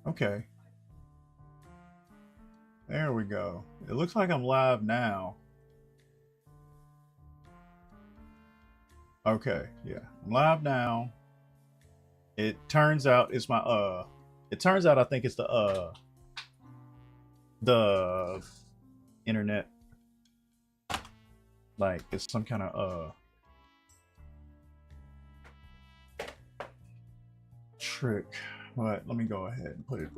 Okay, there we go. It looks like I'm live now. Okay, yeah, I'm live now. It turns out it's my It turns out I think it's the internet, like it's some kind of trick. But let me go ahead and put it.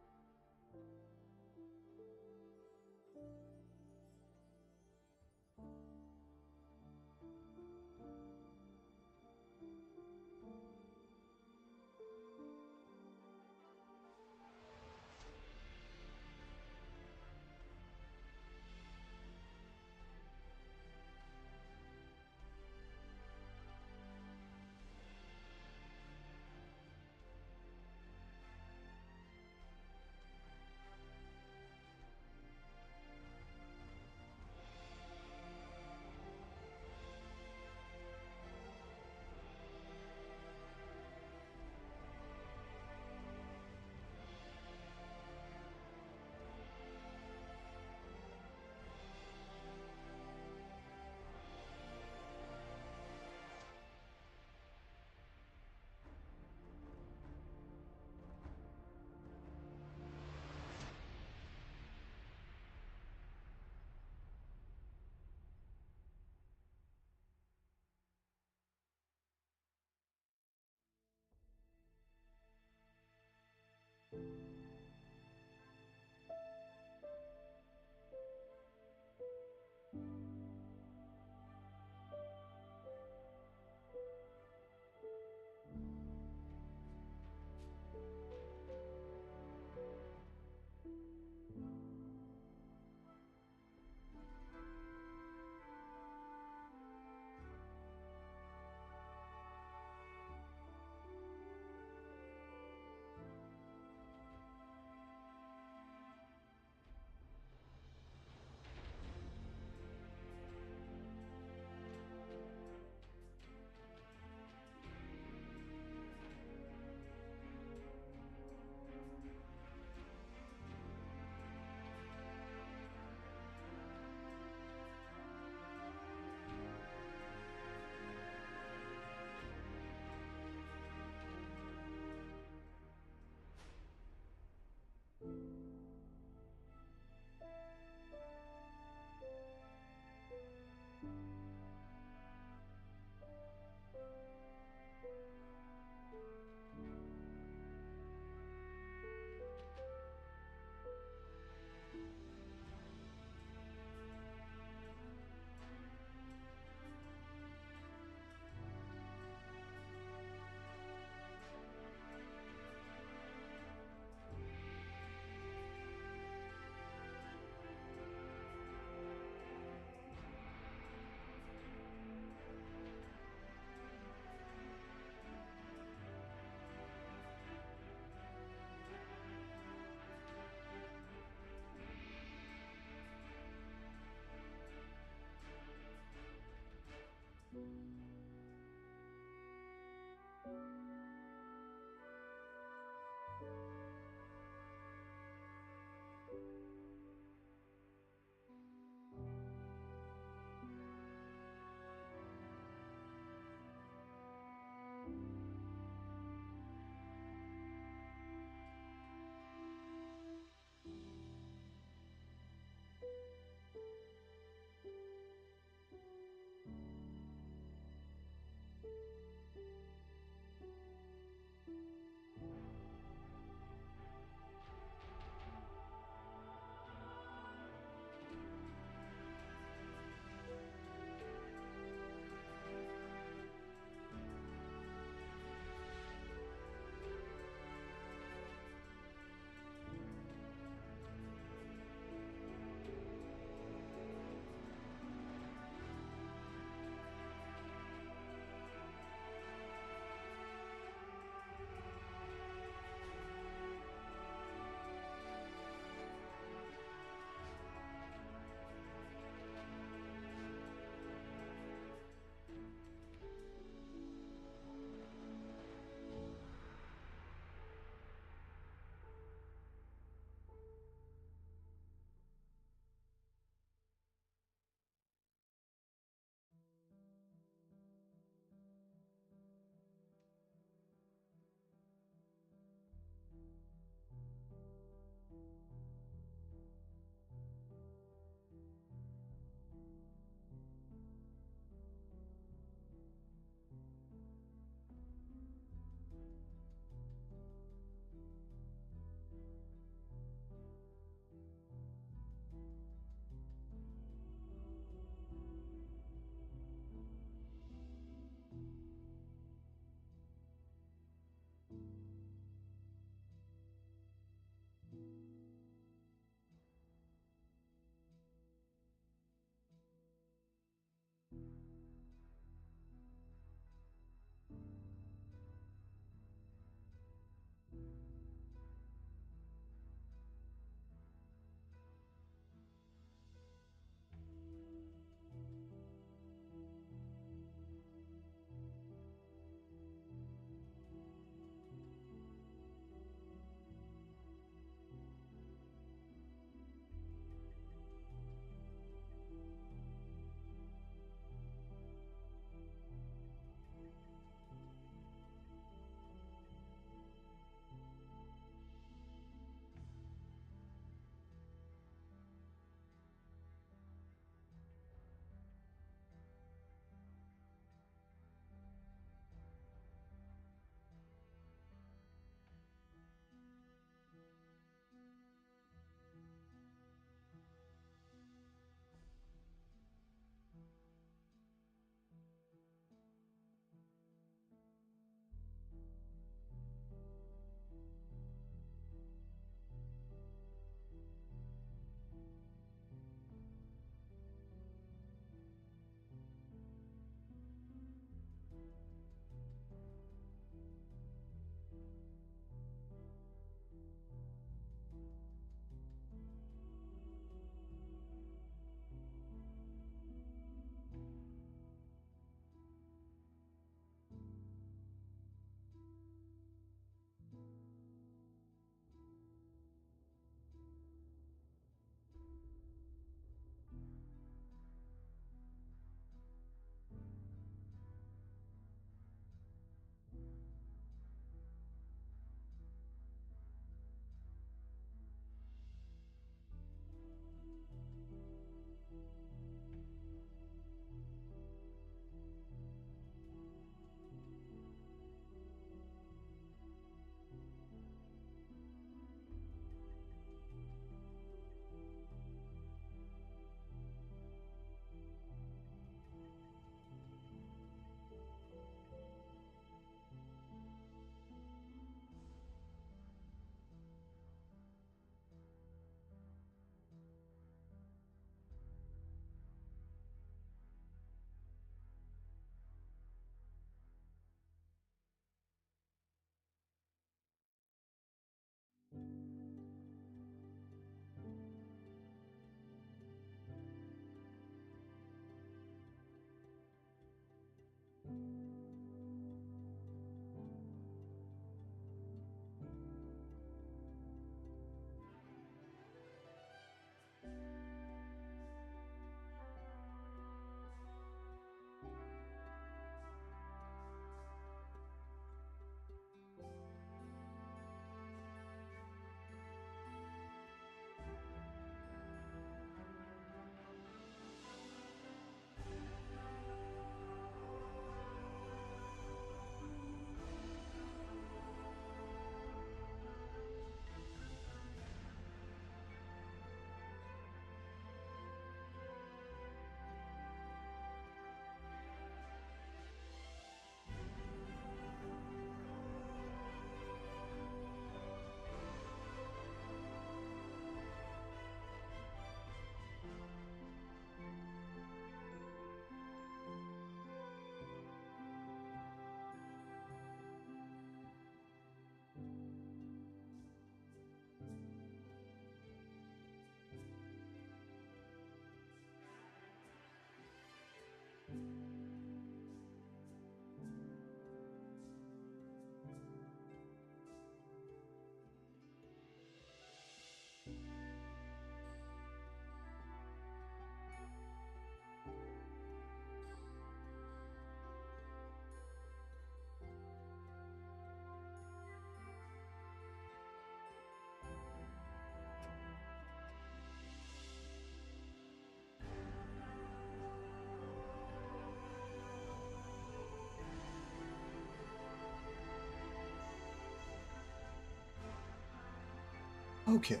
Okay.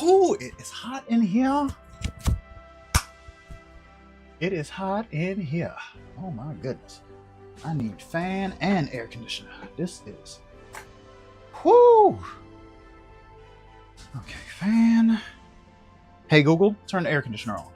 Oh, it is hot in here. It is hot in here. Oh my goodness. I need fan and air conditioner. This is. Whoo! Okay, fan. Hey Google, turn the air conditioner on.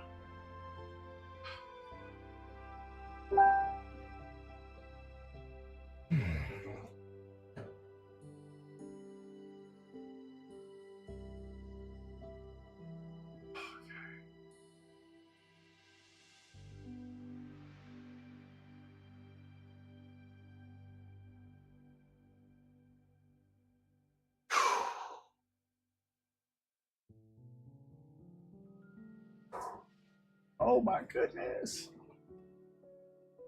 Oh my goodness.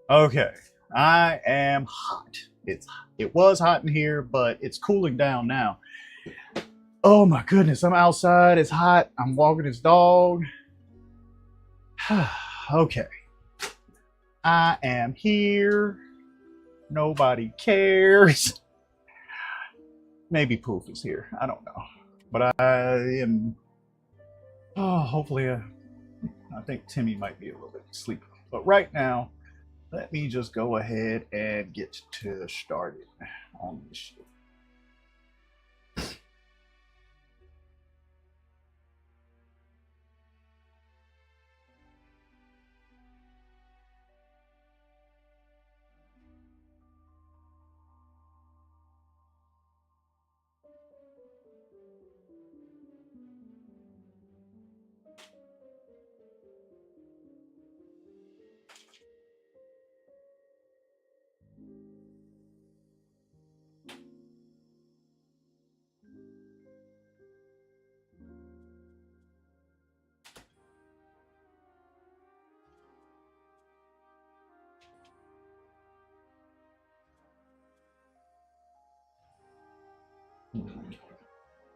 Okay, I am hot. It was hot in here, but it's cooling down now. Oh my goodness, I'm outside. It's hot. I'm walking this dog. Okay, I am here. Nobody cares. Maybe Poof is here. I don't know, but I am. Oh, hopefully, I think Timmy might be a little bit sleepy. But right now, let me just go ahead and get to started on this shit.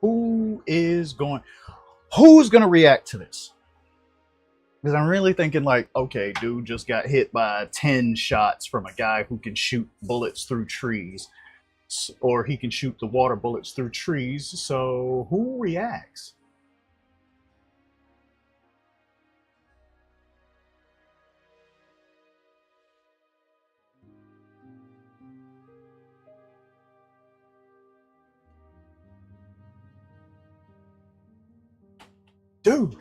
Who is going? Who's gonna react to this? Because I'm really thinking like, okay, dude just got hit by 10 shots from a guy who can shoot bullets through trees, or he can shoot the water bullets through trees. So who reacts? Dude.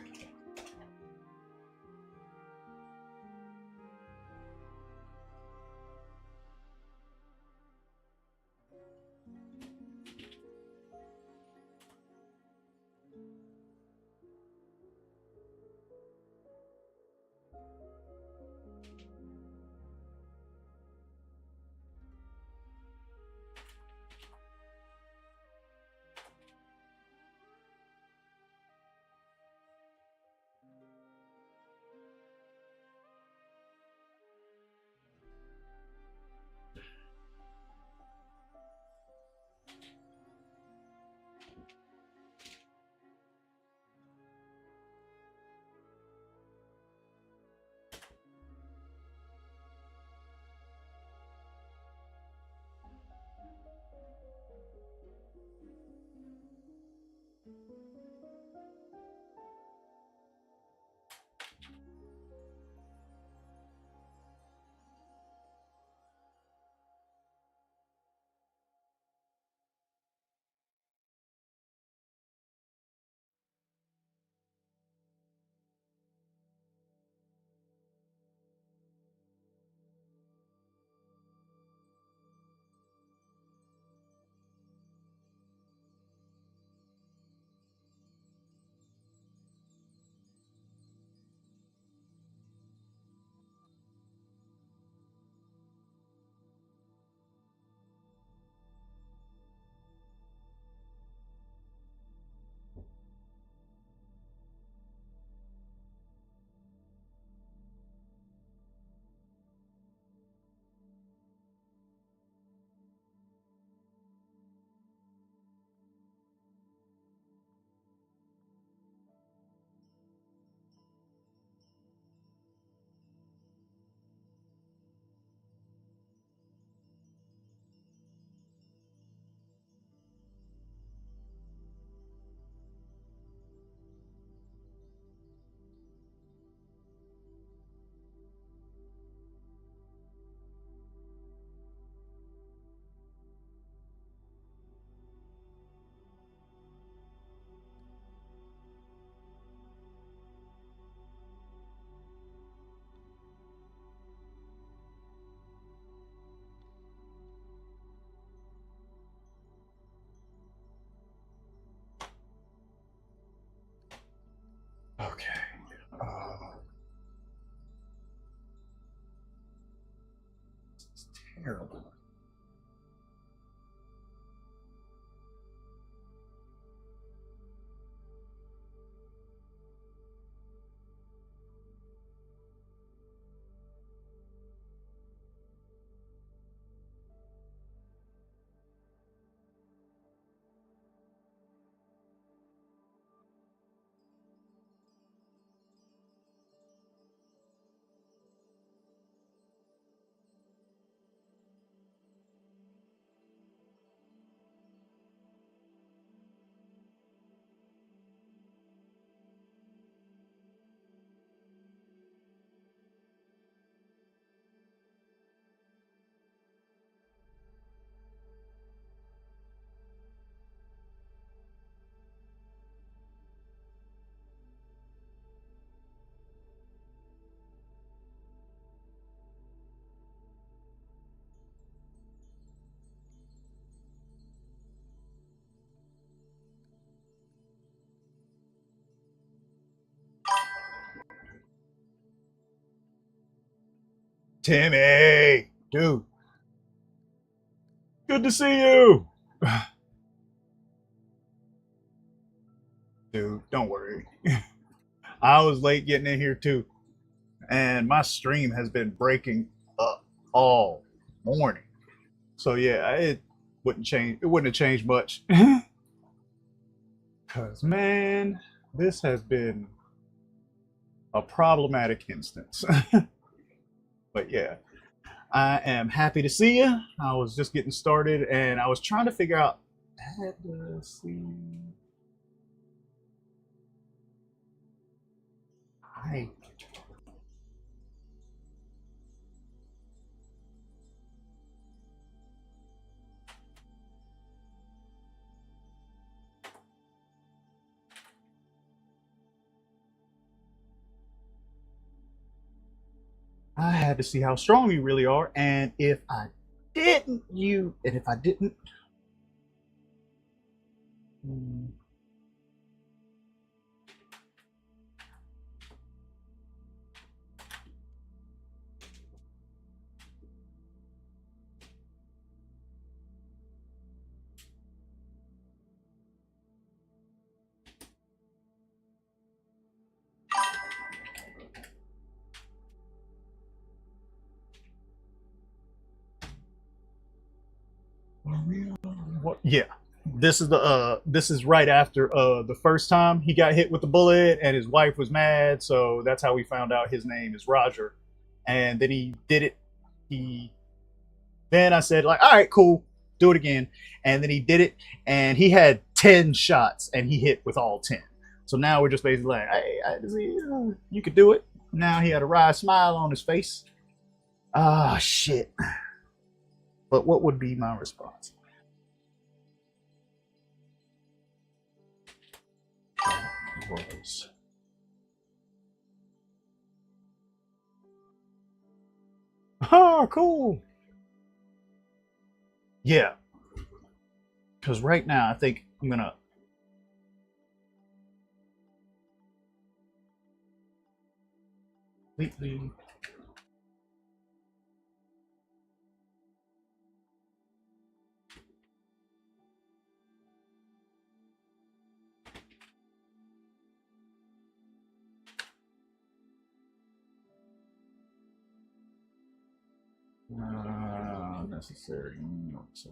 terrible. Timmy, dude, good to see you. Dude, don't worry. I was late getting in here too, and my stream has been breaking up all morning. So yeah, it wouldn't change. It wouldn't have changed much. Cause man, this has been a problematic instance. But yeah, I am happy to see you. I was just getting started, and I was trying to figure out. Let's see. I I had to see how strong you really are, and if I didn't, you, and if I didn't, hmm, what? Yeah, this is right after the first time he got hit with the bullet, and his wife was mad, so that's how we found out his name is Roger, and then he did it. He Then I said like, all right, cool, do it again, and then he did it, and he had 10 shots, and he hit with all 10. So now we're just basically like, hey, you could do it. Now he had a wry smile on his face. Ah, shit. But what would be my response? Was oh, cool. Yeah, because right now I think I'm gonna completely. Necessary. So,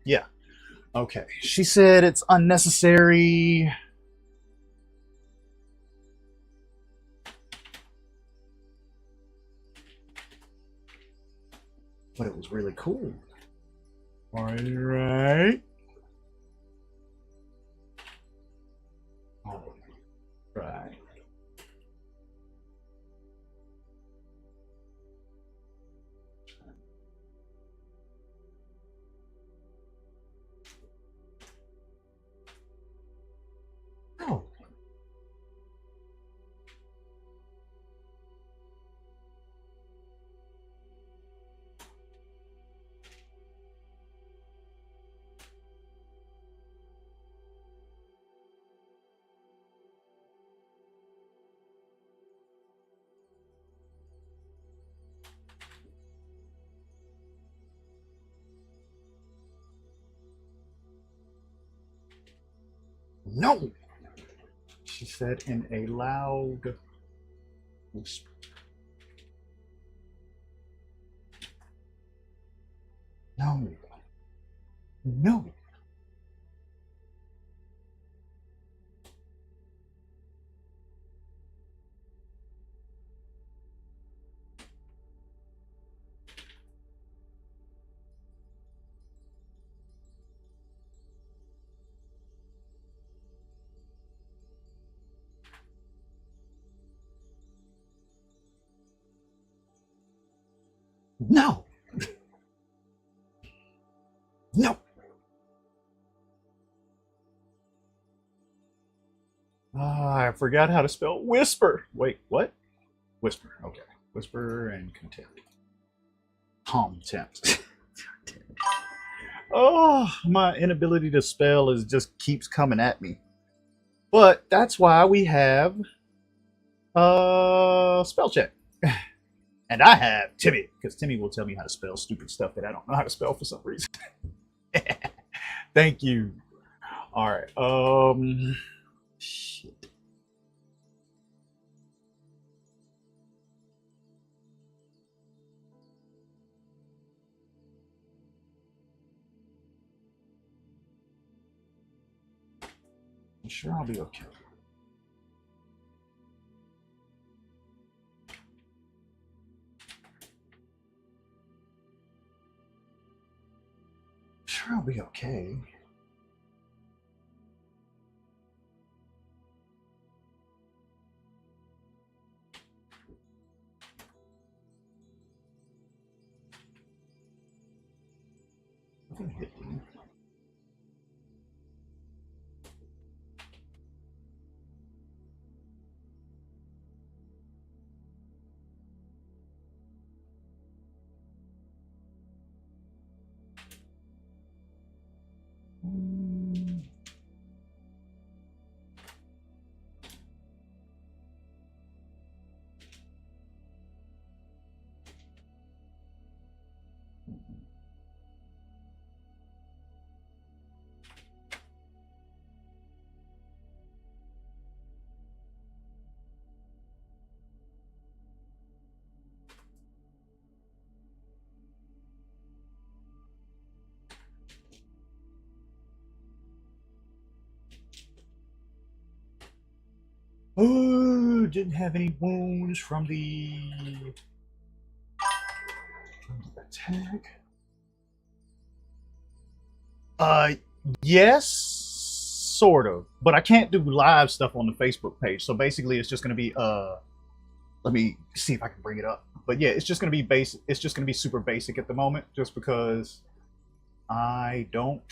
yeah. Okay. She said it's unnecessary, but it was really cool. All right. All right. Oh, No, she said in a loud whisper. No, no. No, no. I forgot how to spell whisper. Wait, what? Whisper. Okay. Whisper and contempt. Contempt. Oh, my inability to spell is just keeps coming at me. But that's why we have spell check. And I have Timmy, because Timmy will tell me how to spell stupid stuff that I don't know how to spell for some reason. Thank you. All right. Shit. I'm sure I'll be okay. Sure, I'll be okay. Nothing hit me. Oh, didn't have any wounds from the attack. Uh, yes, sort of, but I can't do live stuff on the Facebook page. So basically, it's just going to be let me see if I can bring it up. But yeah, it's just going to be basic. It's just going to be super basic at the moment, just because I don't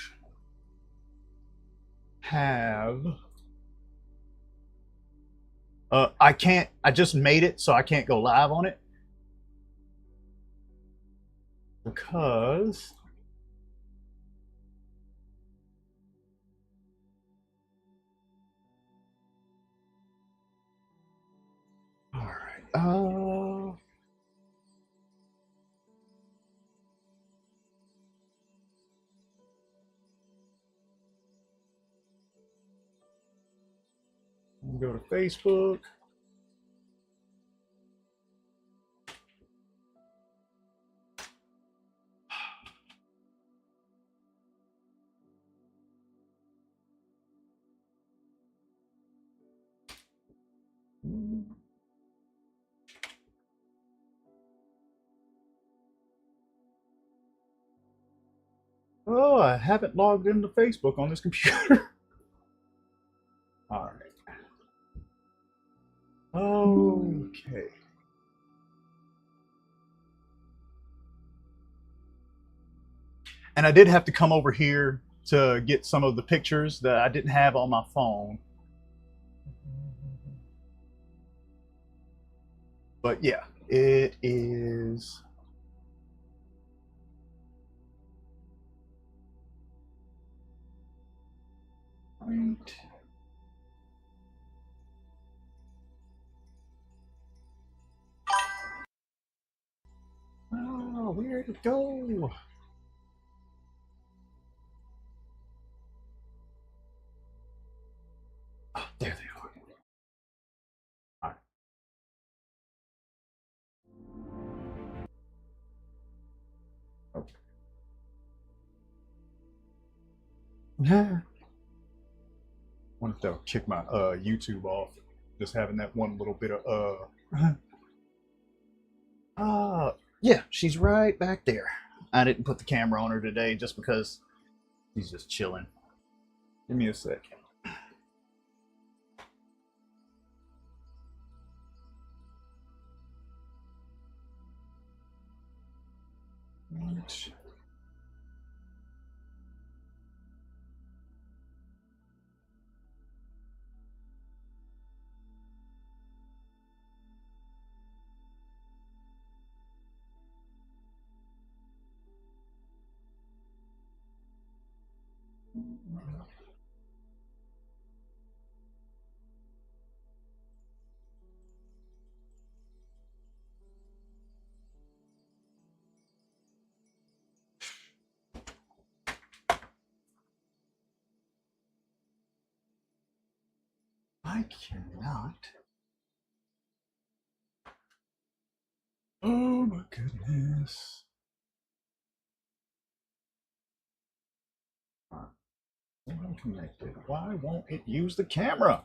have. I can't. I just made it, so I can't go live on it because. All right. Go to Facebook. Oh, I haven't logged into Facebook on this computer. All right. Okay. And I did have to come over here to get some of the pictures that I didn't have on my phone. But yeah, it is. Right. Oh, where'd it go? Wonder if they'll kick my YouTube off. Just having that one little bit of yeah, she's right back there. I didn't put the camera on her today just because she's just chilling. Give me a second. I cannot. Oh my goodness. I'm connected. Why won't it use the camera?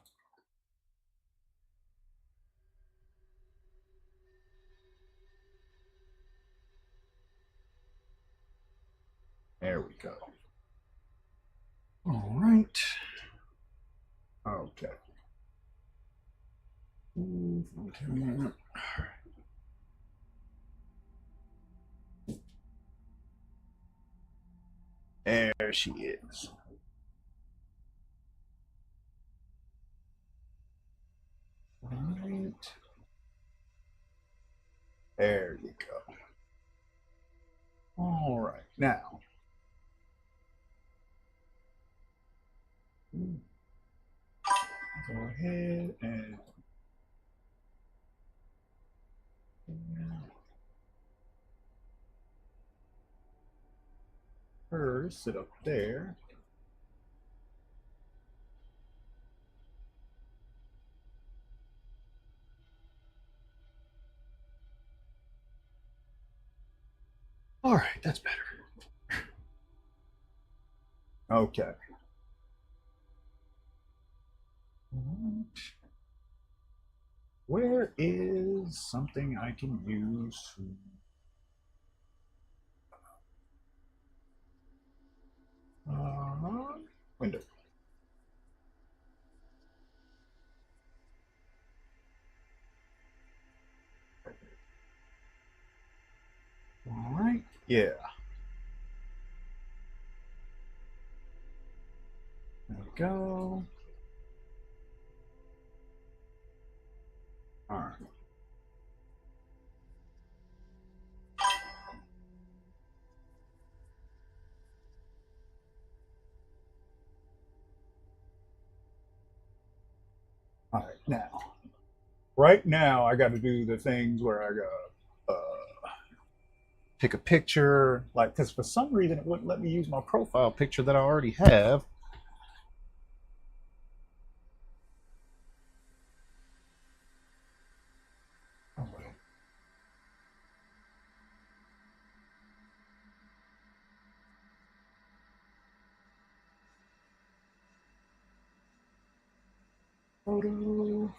There we go. All right. Okay. There she is. Right. There you go. All right. Now, go ahead and her sit up there. All right, that's better. Okay. Where is something I can use? Window. All right. Yeah. There we go. All right. All right. Now, right now, I got to do the things where I got pick a picture, like because for some reason it wouldn't let me use my profile picture that I already have. Oh, photo.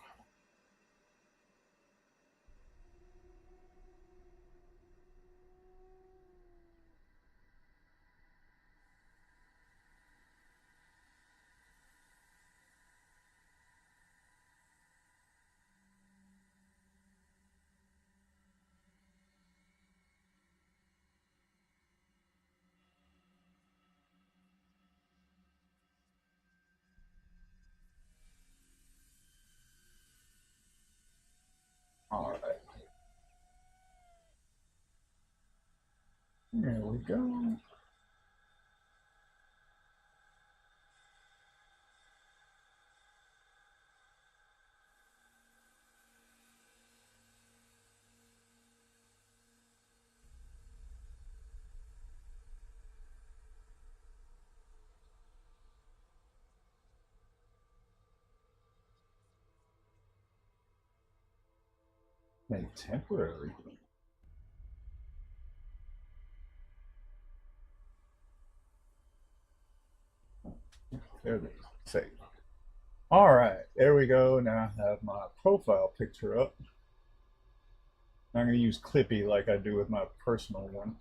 All right. There we go. Made temporary. There it is. Save. All right, there we go. Now I have my profile picture up. I'm going to use Clippy like I do with my personal one.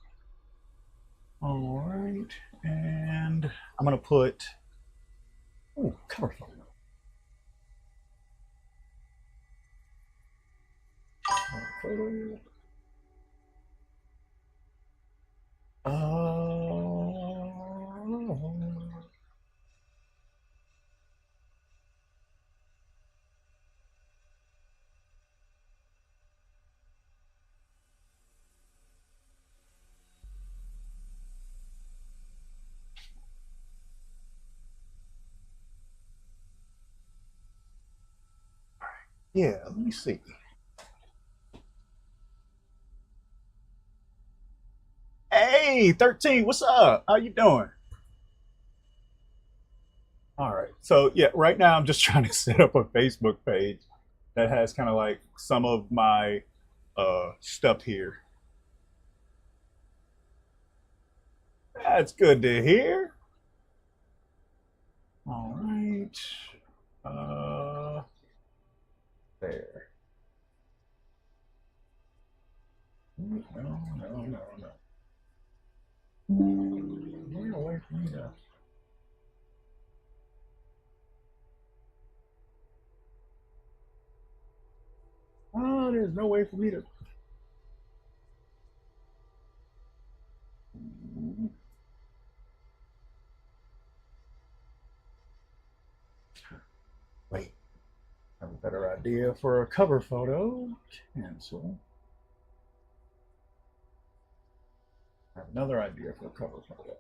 All right, and I'm going to put, oh, cover photo. Photo. Yeah, let me see. Hey, 13, what's up? How you doing? All right. So yeah, right now I'm just trying to set up a Facebook page that has kind of like some of my stuff here. That's good to hear. All right. Uh there. No, no, no, no. Get away from me now. Oh, there's no way for me to. Wait, I have a better idea for a cover photo. Cancel. I have another idea for a cover photo.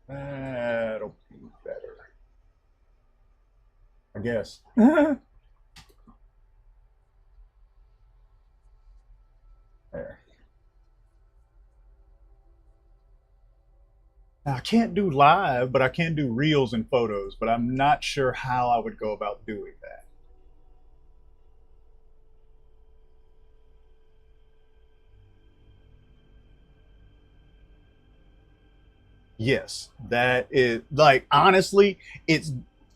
That'll be better, I guess. There. Now, I can't do live, but I can do reels and photos, but I'm not sure how I would go about doing that. Yes, that is like honestly, it's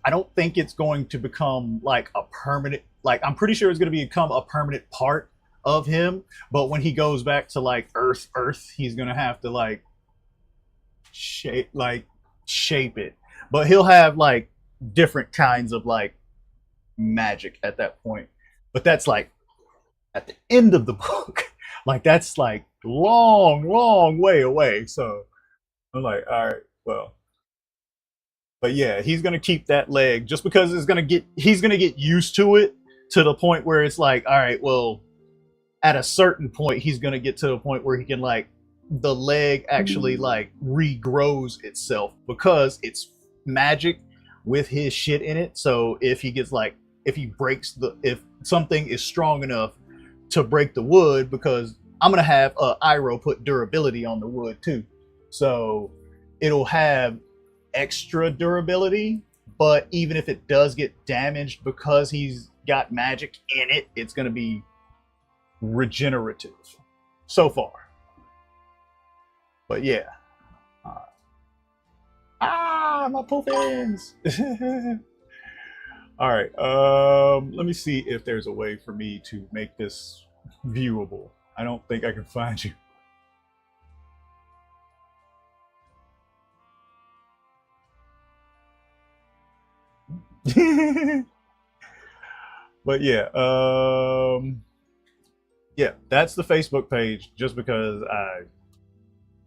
I don't think it's going to become like a permanent like I'm pretty sure it's going to become a permanent part of him, but when he goes back to like Earth, he's going to have to like shape it. But he'll have like different kinds of like magic at that point. But that's like at the end of the book. Like that's like long way away. So I'm like, all right, well, but yeah, he's gonna keep that leg just because he's gonna get used to it to the point where it's like, all right, well, at a certain point, he's gonna get to the point where he can like the leg actually like regrows itself because it's magic with his shit in it. So if he gets like if something is strong enough to break the wood, because I'm gonna have Iroh put durability on the wood too, so it'll have extra durability. But even if it does get damaged because he's got magic in it, it's gonna be regenerative so far. But yeah. Uh, my puffins. All right. Let me see if there's a way for me to make this viewable. I don't think I can find you. But yeah. Yeah, that's the Facebook page. Just because I'm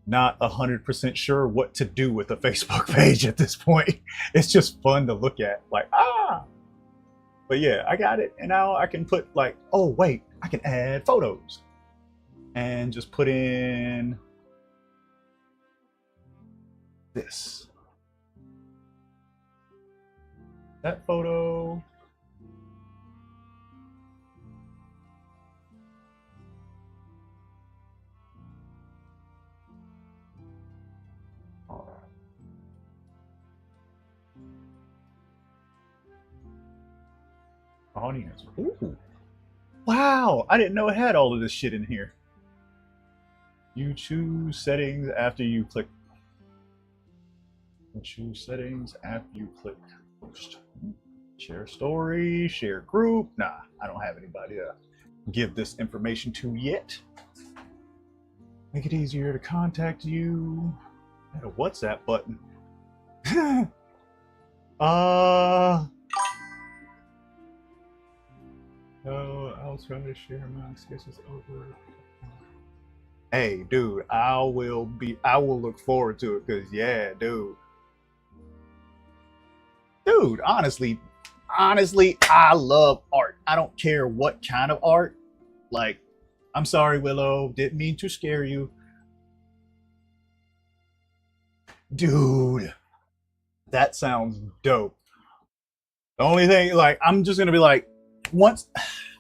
not 100% sure what to do with a Facebook page at this point. It's just fun to look at. Like but yeah, I got it, and now I can put like, oh wait, I can add photos and just put in this, that photo. Audience. Ooh. Wow, I didn't know it had all of this shit in here. You choose settings after you click. You choose settings after you click post. Share story, share group. Nah, I don't have anybody to give this information to yet. Make it easier to contact you. Add a WhatsApp button. No, I'll try to share my sketches over. Hey, dude, I will look forward to it because yeah, dude, honestly, I love art. I don't care what kind of art. Like, I'm sorry, Willow, didn't mean to scare you. Dude, that sounds dope. The only thing, like, I'm just gonna be like, once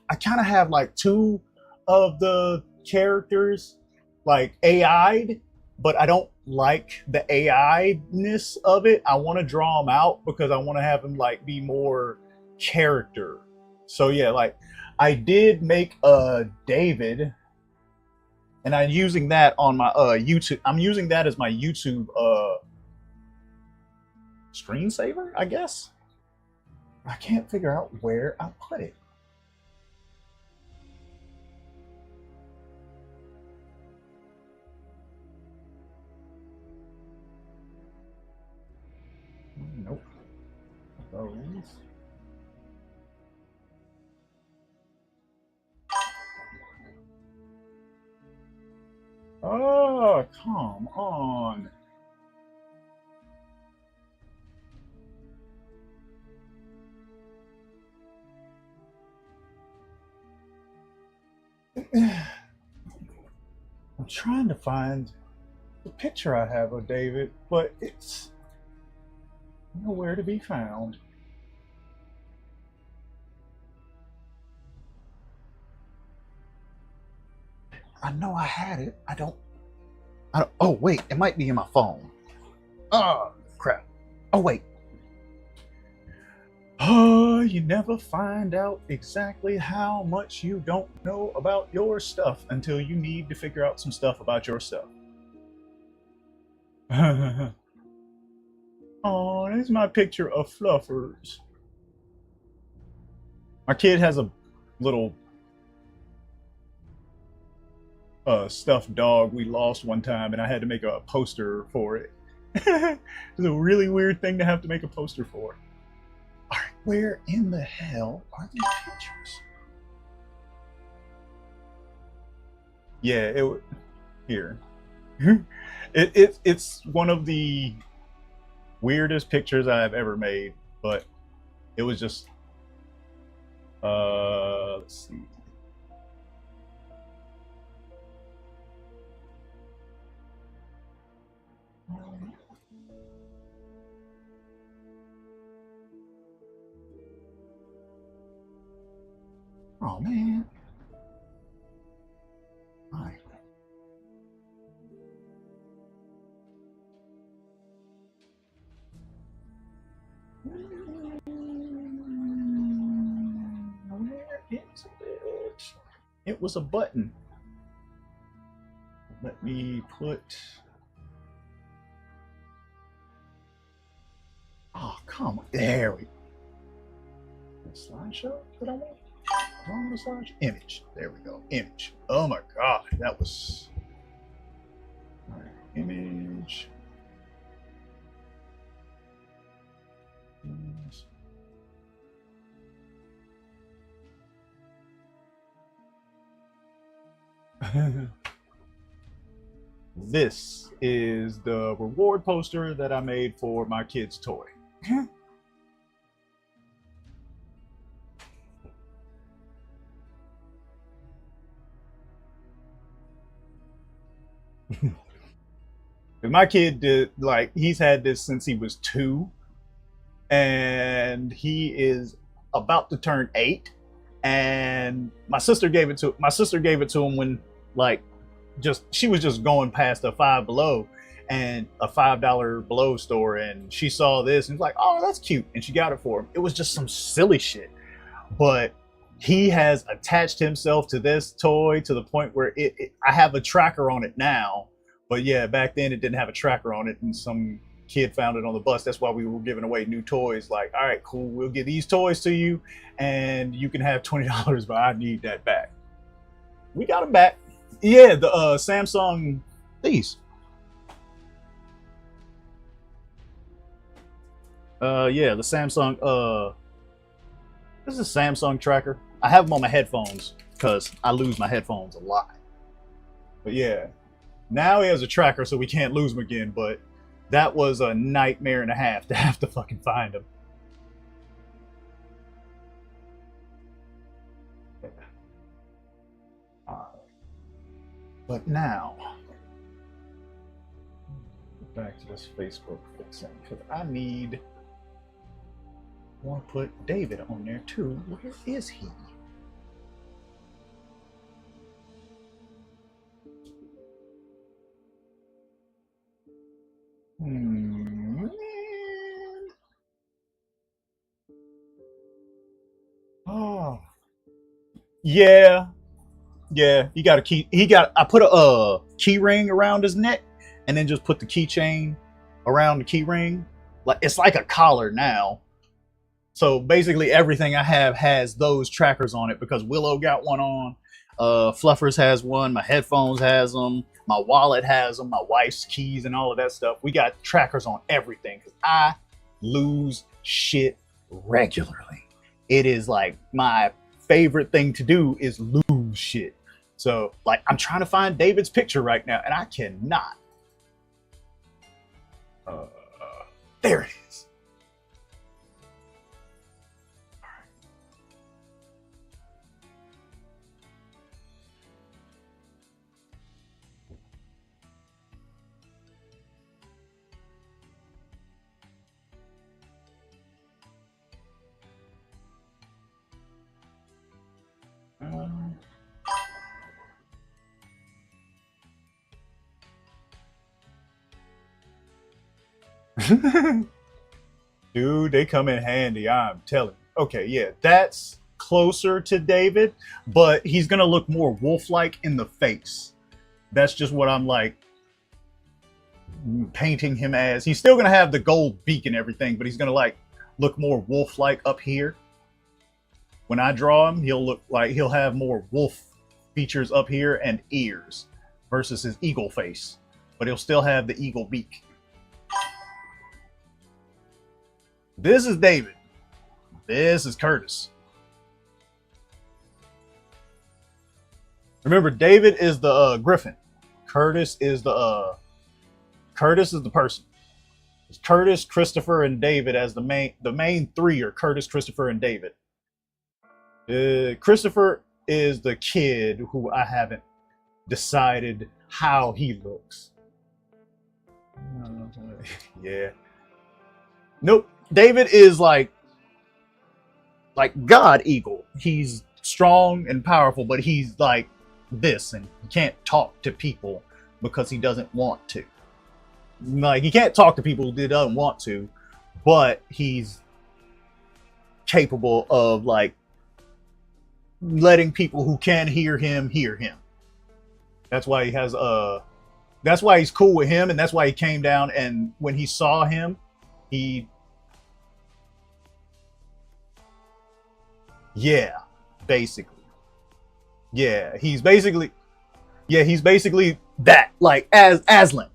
I kind of have like two of the characters like AI'd, but I don't like the AI-ness of it. I want to draw them out because I want to have them like be more character. So yeah, like I did make a David, and I'm using that on my YouTube. I'm using that as my YouTube screensaver, I guess. I can't figure out where I put it. Nope. Those. Oh, come on. I'm trying to find the picture I have of David, but it's nowhere to be found. I know I had it. I don't. Oh wait, it might be in my phone. Oh crap. Oh wait. Oh, you never find out exactly how much you don't know about your stuff until you need to figure out some stuff about yourself. Oh, this is my picture of Fluffers. My kid has a little stuffed dog we lost one time, and I had to make a poster for it. It's a really weird thing to have to make a poster for. All right, where in the hell are these pictures? Yeah, here. It's one of the weirdest pictures I've ever made, but it was just let's see. Oh man. All right. Where is it? It was a button. Let me put. Oh, come on. There we go. Slideshow that I want. Wrong with the slideshow. Image. There we go. Image. Oh my god. That was. All right. Image. This is the reward poster that I made for my kid's toy. My kid did like he's had this since he was 2, and he is about to turn 8. And my sister gave it to him when like just she was just going past a Five Below and a $5 below store, and she saw this and was like, oh, that's cute, and she got it for him. It was just some silly shit, but he has attached himself to this toy to the point where I have a tracker on it now. But yeah, back then it didn't have a tracker on it, and some kid found it on the bus. That's why we were giving away new toys. Like, all right, cool, we'll give these toys to you, and you can have $20, but I need that back. We got them back. Yeah, the Samsung. These. Yeah, the Samsung. This is a Samsung tracker. I have them on my headphones because I lose my headphones a lot. But yeah, now he has a tracker, so we can't lose him again. But that was a nightmare and a half to have to fucking find him. But now, back to this Facebook fixing, because I want to put David on there too. Where is he? Oh, yeah. Yeah, he got a key. I put a key ring around his neck, and then just put the keychain around the key ring. Like it's like a collar now. So basically, everything I have has those trackers on it because Willow got one on. Fluffers has one. My headphones has them. My wallet has them. My wife's keys and all of that stuff. We got trackers on everything because I lose shit regularly. It is like my favorite thing to do is lose shit. So like I'm trying to find David's picture right now and I cannot. There it is. Dude, they come in handy, I'm telling you. Okay, yeah, that's closer to David, but he's gonna look more wolf-like in the face. That's just what I'm like painting him as. He's still gonna have the gold beak and everything, but he's gonna like look more wolf-like up here. When I draw him, he'll have more wolf features up here and ears versus his eagle face, but he'll still have the eagle beak. This is David. This is Curtis. Remember, David is the griffin. Curtis is the person. It's Curtis, Christopher, and David as the main three are Curtis, Christopher, and David. Christopher is the kid who I haven't decided how he looks. Yeah. Nope. David is like God Eagle. He's strong and powerful, but he's like this, and he can't talk to people because he doesn't want to. Like he can't talk to people who doesn't want to, but he's capable of like letting people who can hear him hear him. That's why he has that's why he's cool with him, and that's why he came down, and when he saw him, yeah, basically. Yeah, he's basically that. Like as Aslan.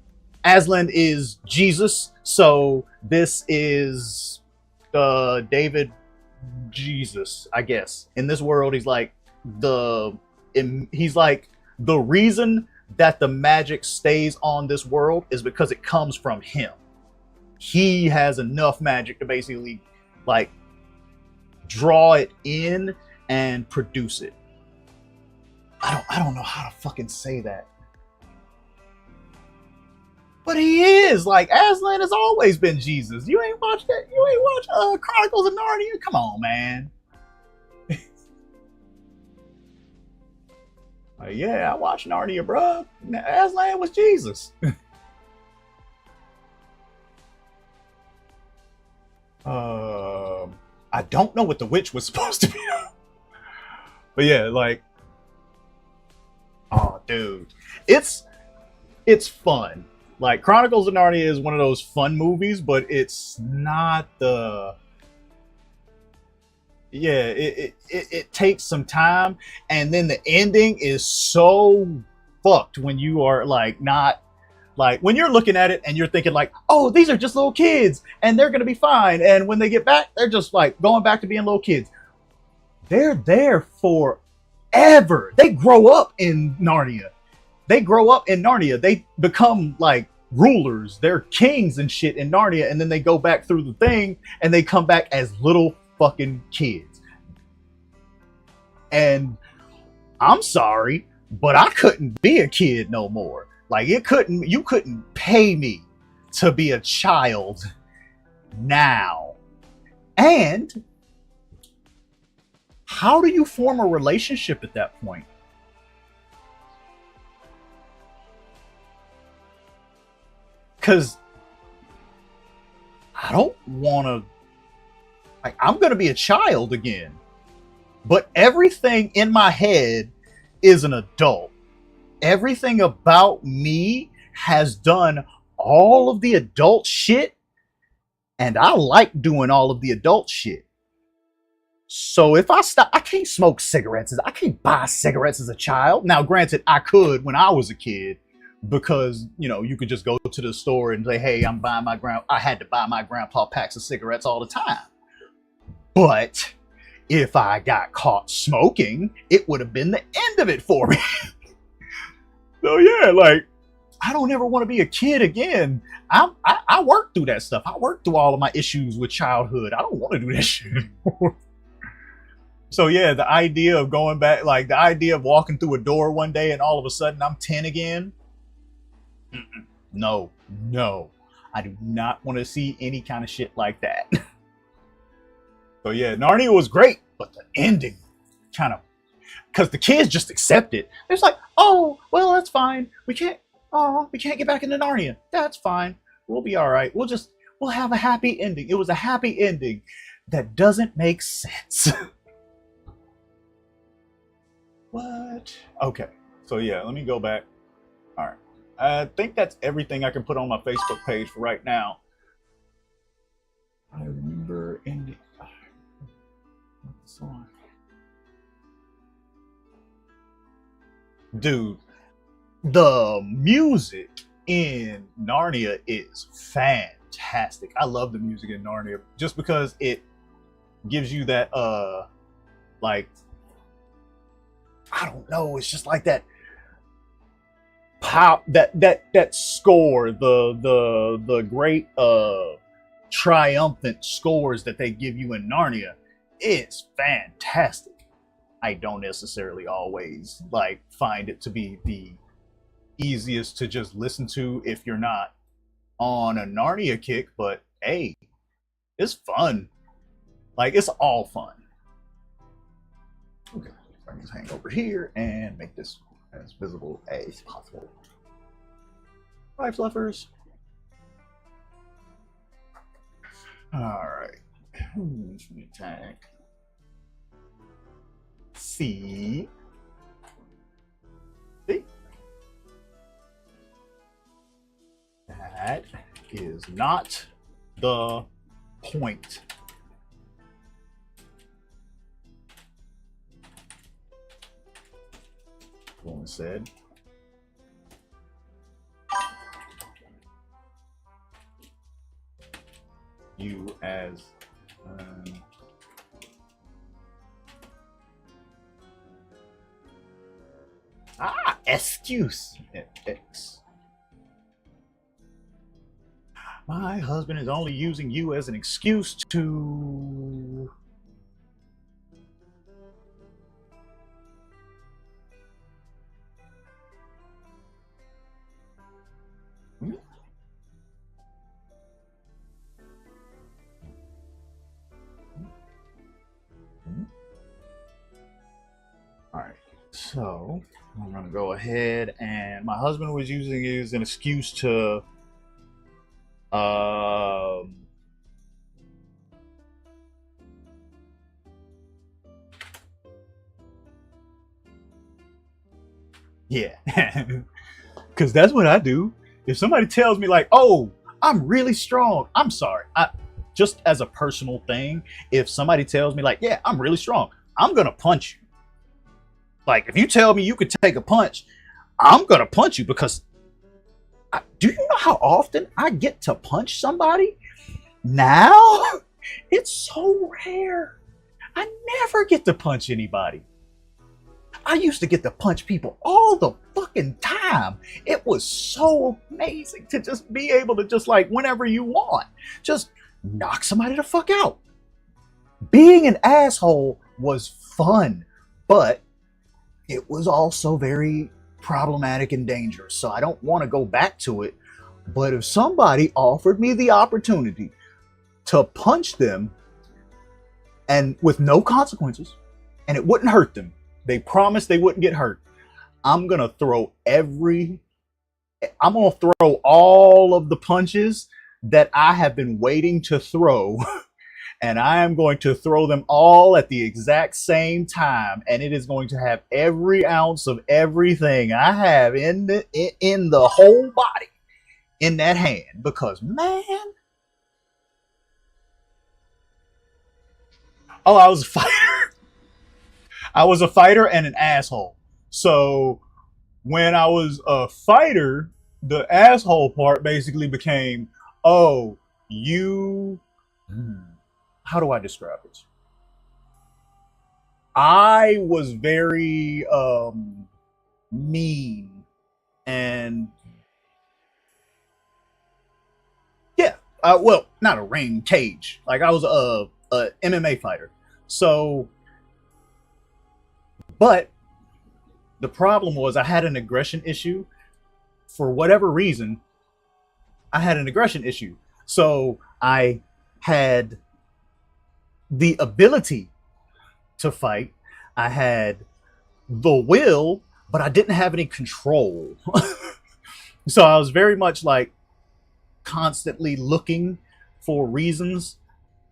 Aslan is Jesus, so this is David Jesus, I guess. In this world, he's like the reason that the magic stays on this world is because it comes from him. He has enough magic to basically like draw it in and produce it. I don't know how to fucking say that. But he is like Aslan has always been Jesus. You ain't watched that? You ain't watched Chronicles of Narnia? Come on, man. Yeah, I watched Narnia, bro. Aslan was Jesus. I don't know what the witch was supposed to be. But yeah, like, oh, dude, it's it's fun. Like Chronicles of Narnia is one of those fun movies, but it's not the yeah. It takes some time, and then the ending is so fucked when you are like not like when you're looking at it and you're thinking like, oh, these are just little kids and they're gonna be fine, and when they get back, they're just like going back to being little kids. They're there forever. They grow up in Narnia. They become like rulers. They're kings and shit in Narnia, and then they go back through the thing and they come back as little fucking kids. And I'm sorry, but I couldn't be a kid no more. Like you couldn't pay me to be a child now. And how do you form a relationship at that point? Because I don't want to. Like, I'm going to be a child again, but everything in my head is an adult. Everything about me has done all of the adult shit, and I like doing all of the adult shit. So if I stop, I can't smoke cigarettes. I can't buy cigarettes as a child. Now, granted, I could when I was a kid because you could just go to the store and say, "Hey, I'm buying my grand." I had to buy my grandpa packs of cigarettes all the time. But if I got caught smoking, it would have been the end of it for me. So yeah, like I don't ever want to be a kid again. I worked through that stuff. I worked through all of my issues with childhood. I don't want to do that shit anymore. So yeah, the idea of going back, like the idea of walking through a door one day and all of a sudden I'm 10 again. No, no, I do not want to see any kind of shit like that. So yeah, Narnia was great, but the ending kind of because the kids just accept it. It's like, oh, well, that's fine. We can't get back into Narnia. That's fine. We'll be all right. We'll have a happy ending. It was a happy ending that doesn't make sense. What? Okay. So yeah, let me go back. All right. I think that's everything I can put on my Facebook page for right now. I remember ending. Song. Dude, the music in Narnia is fantastic. I love the music in Narnia just because it gives you that like I don't know, it's just like that pop that score, the great triumphant scores that they give you in Narnia. It's fantastic. I don't necessarily always like find it to be the easiest to just listen to if you're not on a Narnia kick, but hey, it's fun. Like it's all fun. Okay, so I can just hang over here and make this as visible as possible. Bye, fluffers. All right. Attack. C. See? That is not the point. One said. You as excuse. X. My husband is only using you as an excuse to. Hmm? Hmm? All right, so I'm gonna go ahead and my husband was using it as an excuse to um Yeah. Because that's what I do. If somebody tells me, like, oh, I'm really strong, I'm sorry. Just as a personal thing, if somebody tells me, like, yeah, I'm really strong, I'm going to punch you. Like, if you tell me you could take a punch, I'm going to punch you because do you know how often I get to punch somebody? Now, it's so rare. I never get to punch anybody. I used to get to punch people all the fucking time. It was so amazing to just be able to just like whenever you want, just knock somebody the fuck out. Being an asshole was fun, but it was also very problematic and dangerous. So I don't want to go back to it. But if somebody offered me the opportunity to punch them and with no consequences and it wouldn't hurt them, they promised they wouldn't get hurt, I'm going to throw all of the punches that I have been waiting to throw and I am going to throw them all at the exact same time, and it is going to have every ounce of everything I have in the whole body in that hand. Because man, oh, I was a fighter. I was a fighter and an asshole. So when I was a fighter, the asshole part basically became, oh, you. How do I describe it? I was very mean and yeah, well, not a ring cage. Like I was a MMA fighter. So, but the problem was I had an aggression issue. For whatever reason, I had an aggression issue. So I had the ability to fight. I had the will, but I didn't have any control. So I was very much like constantly looking for reasons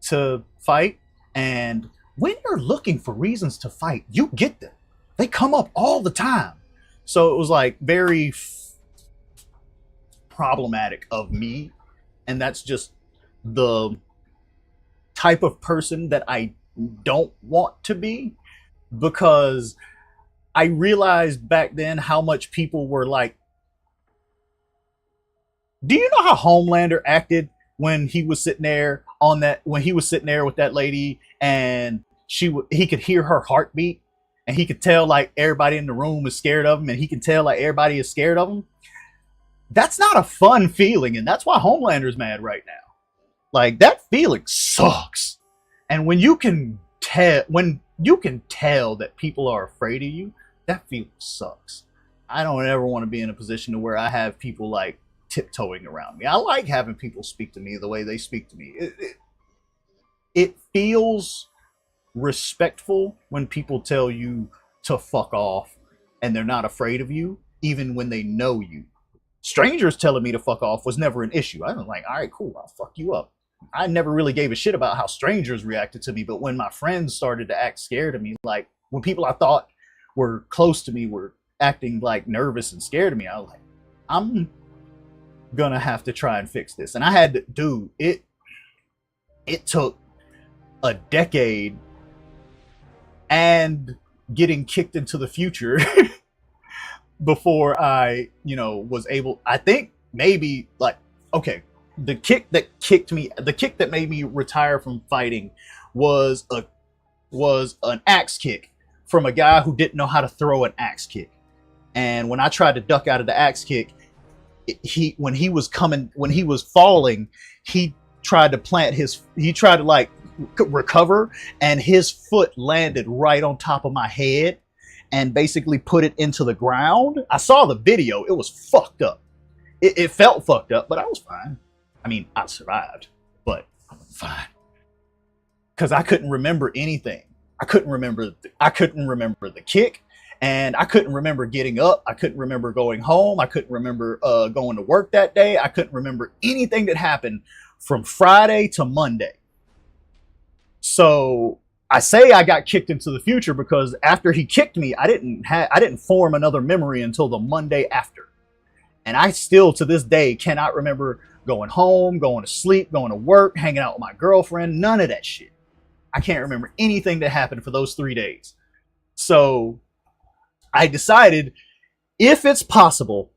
to fight. And when you're looking for reasons to fight, you get them. They come up all the time. So it was like very problematic of me. And that's just the type of person that I don't want to be, because I realized back then how much people were like, do you know how Homelander acted when he was sitting there when he was sitting there with that lady and he could hear her heartbeat and he could tell like everybody in the room is scared of him and he can tell like everybody is scared of him? That's not a fun feeling, and that's why Homelander's mad right now. Like that feeling sucks. And when you can tell that people are afraid of you, that feeling sucks. I don't ever want to be in a position to where I have people like tiptoeing around me. I like having people speak to me the way they speak to me. It feels respectful when people tell you to fuck off and they're not afraid of you, even when they know you. Strangers telling me to fuck off was never an issue. I was like, all right, cool, I'll fuck you up. I never really gave a shit about how strangers reacted to me, but when my friends started to act scared of me, like when people I thought were close to me were acting like nervous and scared of me, I was like, I'm gonna have to try and fix this. And I had to, dude, it took a decade and getting kicked into the future before I, was able, I think maybe like, okay, the kick that made me retire from fighting was an axe kick from a guy who didn't know how to throw an axe kick. And when I tried to duck out of the axe kick, when he was falling, he tried to like recover, and his foot landed right on top of my head and basically put it into the ground. I saw the video. It was fucked up. It felt fucked up, but I was fine. I mean, I survived, but I'm fine. Because I couldn't remember anything. I couldn't remember the kick, and I couldn't remember getting up. I couldn't remember going home. I couldn't remember going to work that day. I couldn't remember anything that happened from Friday to Monday. So I say I got kicked into the future because after he kicked me, I didn't form another memory until the Monday after. And I still to this day cannot remember going home, going to sleep, going to work, hanging out with my girlfriend, none of that shit. I can't remember anything that happened for those 3 days. So I decided if it's possible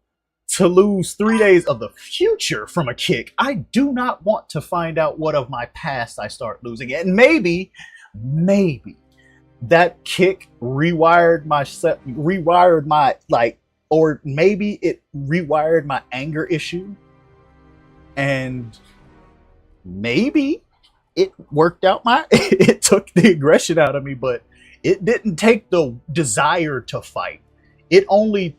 to lose 3 days of the future from a kick, I do not want to find out what of my past I start losing. And maybe that kick rewired my like, or maybe it rewired my anger issue, and maybe it worked out my it took the aggression out of me, but it didn't take the desire to fight. It only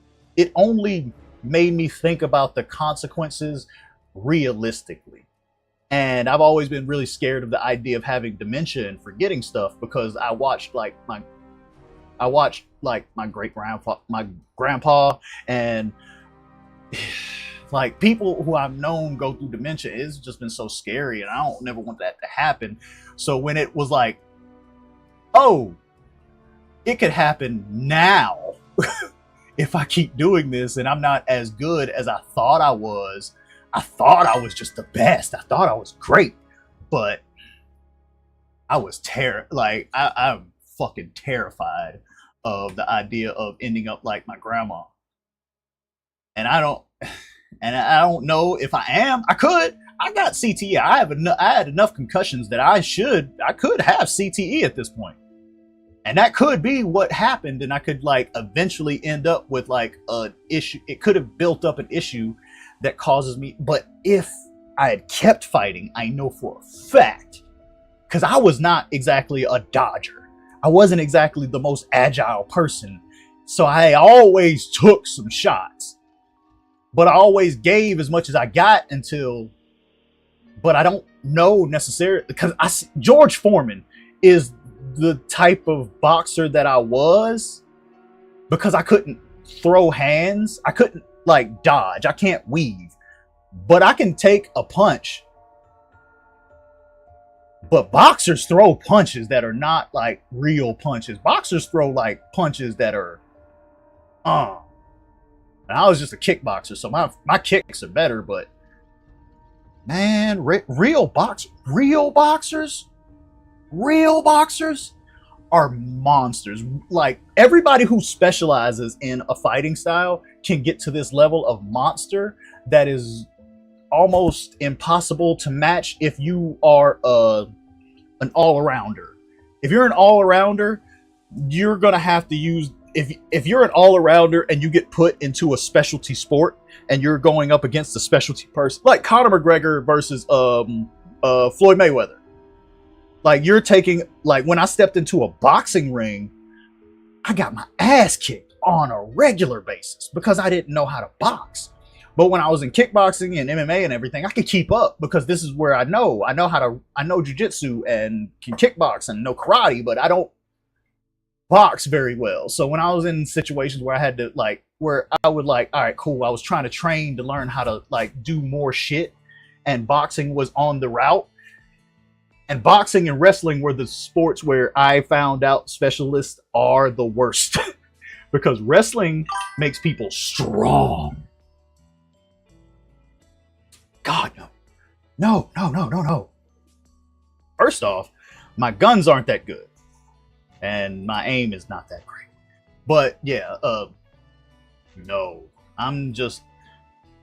made me think about the consequences realistically. And I've always been really scared of the idea of having dementia and forgetting stuff because I watched like my grandpa and like people who I've known go through dementia. It's just been so scary, and I don't never want that to happen. So when it was like, oh, it could happen now if I keep doing this and I'm not as good as I thought I was. I thought I was just the best. I thought I was great, but I was I'm fucking terrified of the idea of ending up like my grandma. And I don't know if I am. I could. I got CTE. I had enough concussions that I could have CTE at this point. And that could be what happened, and I could like eventually end up with like a issue. It could have built up an issue that causes me. But if I had kept fighting, I know for a fact, because I was not exactly a dodger. I wasn't exactly the most agile person. So I always took some shots, but I always gave as much as I got but I don't know necessarily, because George Foreman is the type of boxer that I was, because I couldn't throw hands. I couldn't like dodge. I can't weave, but I can take a punch. But boxers throw punches that are not like real punches. Boxers throw like punches that are, and I was just a kickboxer, so my kicks are better. But man, real boxers are monsters. Like everybody who specializes in a fighting style can get to this level of monster that is almost impossible to match if you are an all-arounder. If you're an all-arounder, you're gonna have to use, if you're an all-arounder and you get put into a specialty sport and you're going up against a specialty person, like Conor McGregor versus Floyd Mayweather. Like you're taking, like when I stepped into a boxing ring, I got my ass kicked on a regular basis because I didn't know how to box. But when I was in kickboxing and MMA and everything, I could keep up because this is where I know jujitsu and can kickbox and know karate, but I don't box very well. So when I was in situations where I had to where I would all right, cool. I was trying to train to learn how to do more shit, and boxing was on the route. And boxing and wrestling were the sports where I found out specialists are the worst because wrestling makes people strong. God, no. First off, my guns aren't that good, and my aim is not that great. But yeah, no, I'm just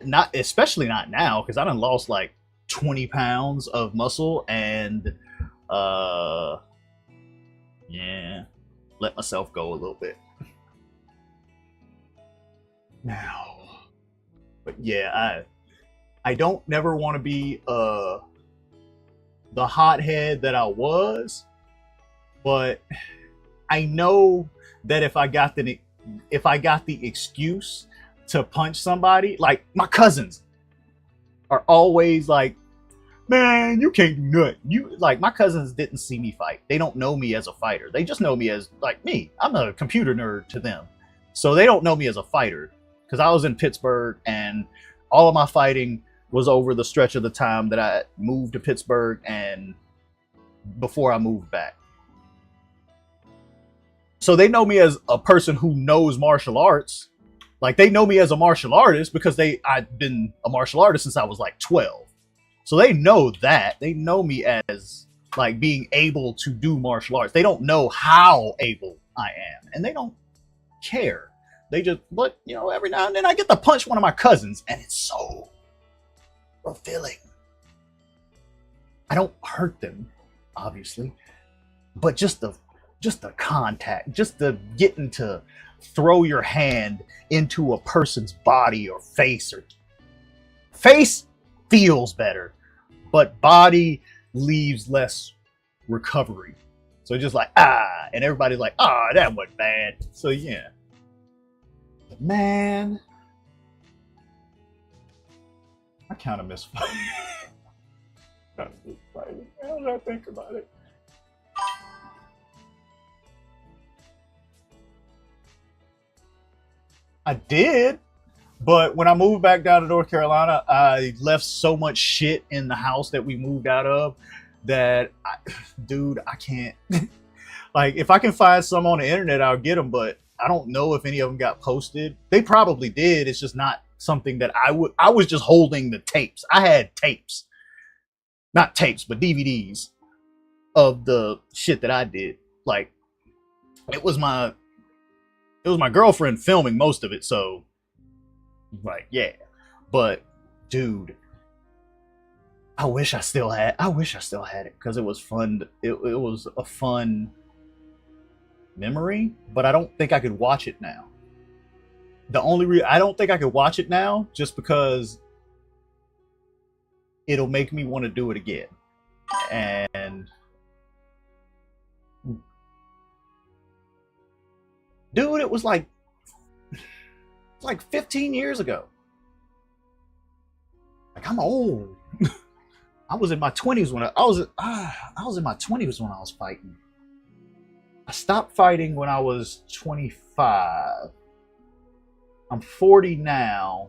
not, especially not now, because I done lost like 20 pounds of muscle, and yeah, let myself go a little bit now. But yeah, I don't never want to be the hothead that I was, but I know that if I got the excuse to punch somebody, like my cousins are always like, man, you can't do nothing. My cousins didn't see me fight. They don't know me as a fighter. They just know me as like me. I'm a computer nerd to them. So they don't know me as a fighter because I was in Pittsburgh and all of my fighting was over the stretch of the time that I moved to Pittsburgh and before I moved back. So they know me as a person who knows martial arts. Like they know me as a martial artist because I've been a martial artist since I was like 12. So they know that. They know me as like being able to do martial arts. They don't know how able I am. And they don't care. They just, but you know, every now and then I get to punch one of my cousins and it's so fulfilling. I don't hurt them, obviously, but just the contact, just the getting to throw your hand into a person's body or face feels better, but body leaves less recovery. So just like and everybody's like, that wasn't bad. So yeah. Man, I kind of miss fighting. Now that I think about it. I did, but when I moved back down to North Carolina, I left so much shit in the house that we moved out of that, dude, I can't. Like, if I can find some on the internet, I'll get them, but I don't know if any of them got posted. They probably did. It's just not something that I was just holding the tapes. I had tapes, not tapes, but DVDs of the shit that I did. Like, it was my girlfriend filming most of it, so like yeah. But dude, I wish I still had it because it was fun. It was a fun memory, but I don't think I could watch it now. I don't think I could watch it now just because it'll make me want to do it again. And dude, it was like 15 years ago. Like I'm old. I was in my 20s when I was in my 20s when I was fighting. I stopped fighting when I was 25. I'm 40 now.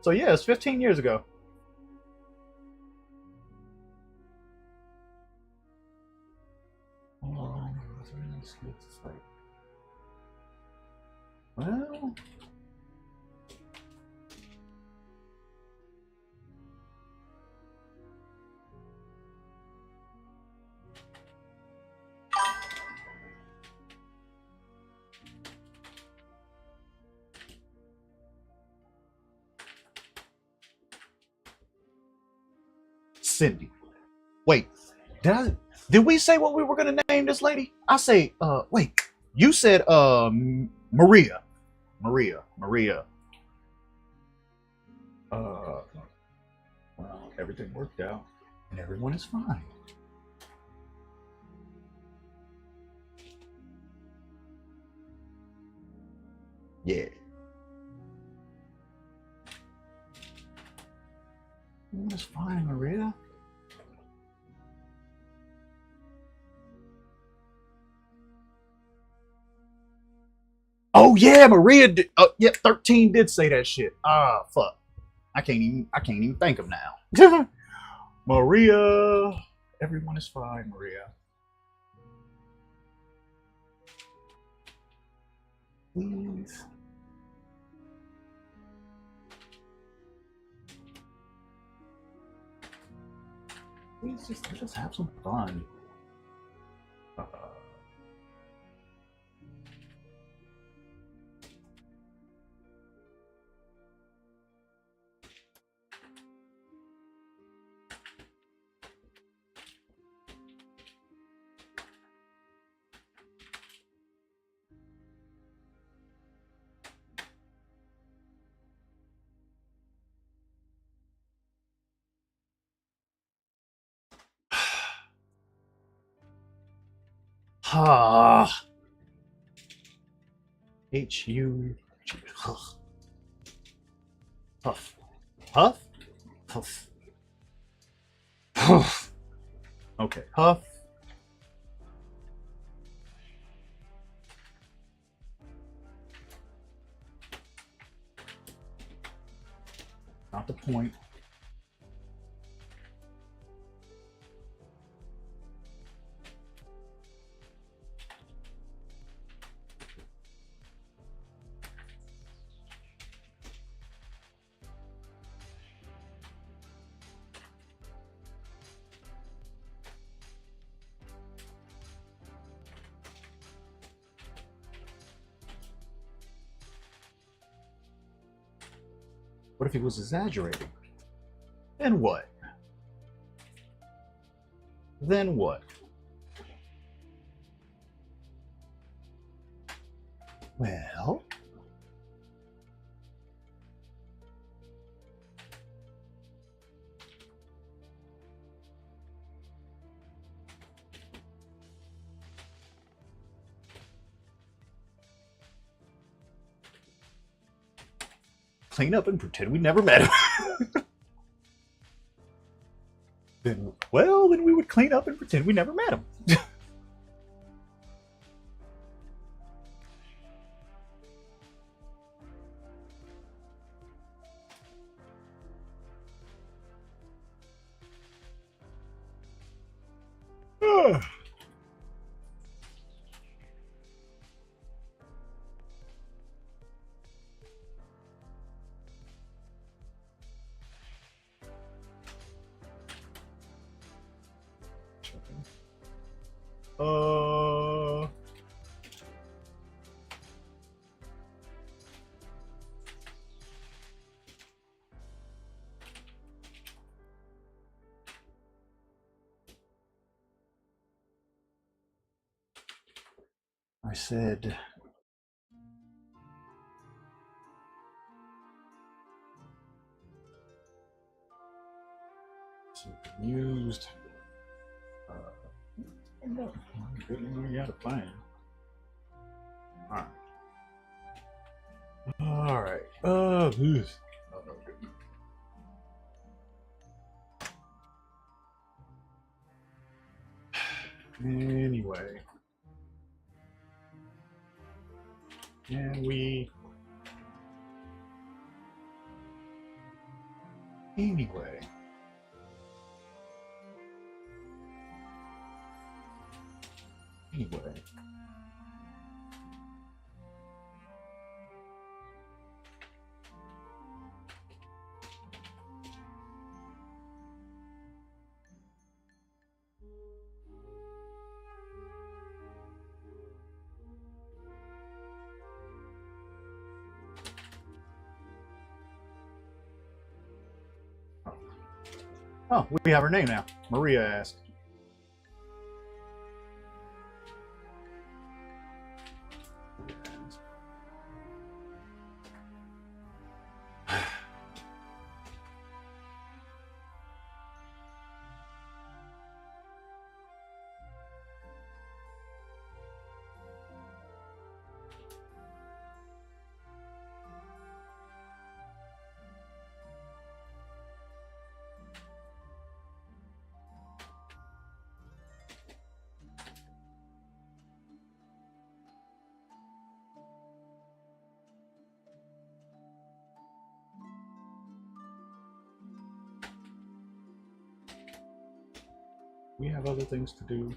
So yeah, it's 15 years ago. Well, Cindy. Wait, did we say what we were gonna name this lady? I say, wait, you said Maria. Maria. Well, everything worked out and everyone is fine. Yeah. Everyone is fine, Maria. Oh yeah, Maria. Yeah, 13 did say that shit. Fuck. I can't even think of now. Maria. Everyone is fine, Maria. Please. Please just have some fun. Uh, Ah. H-U. Huff. Huff. Huff? Huff. Huff. Okay. Huff. Not the point. What if he was exaggerating? Then what? Then what? Well, clean up and pretend we never met him. Then, well, then we would clean up and pretend we never met him. uh, I said, used. No, you got a plan. All right. All right. Oh, no. Anyway, can we? Anyway. Anyway. Oh, we have her name now. Maria asked. We have other things to do.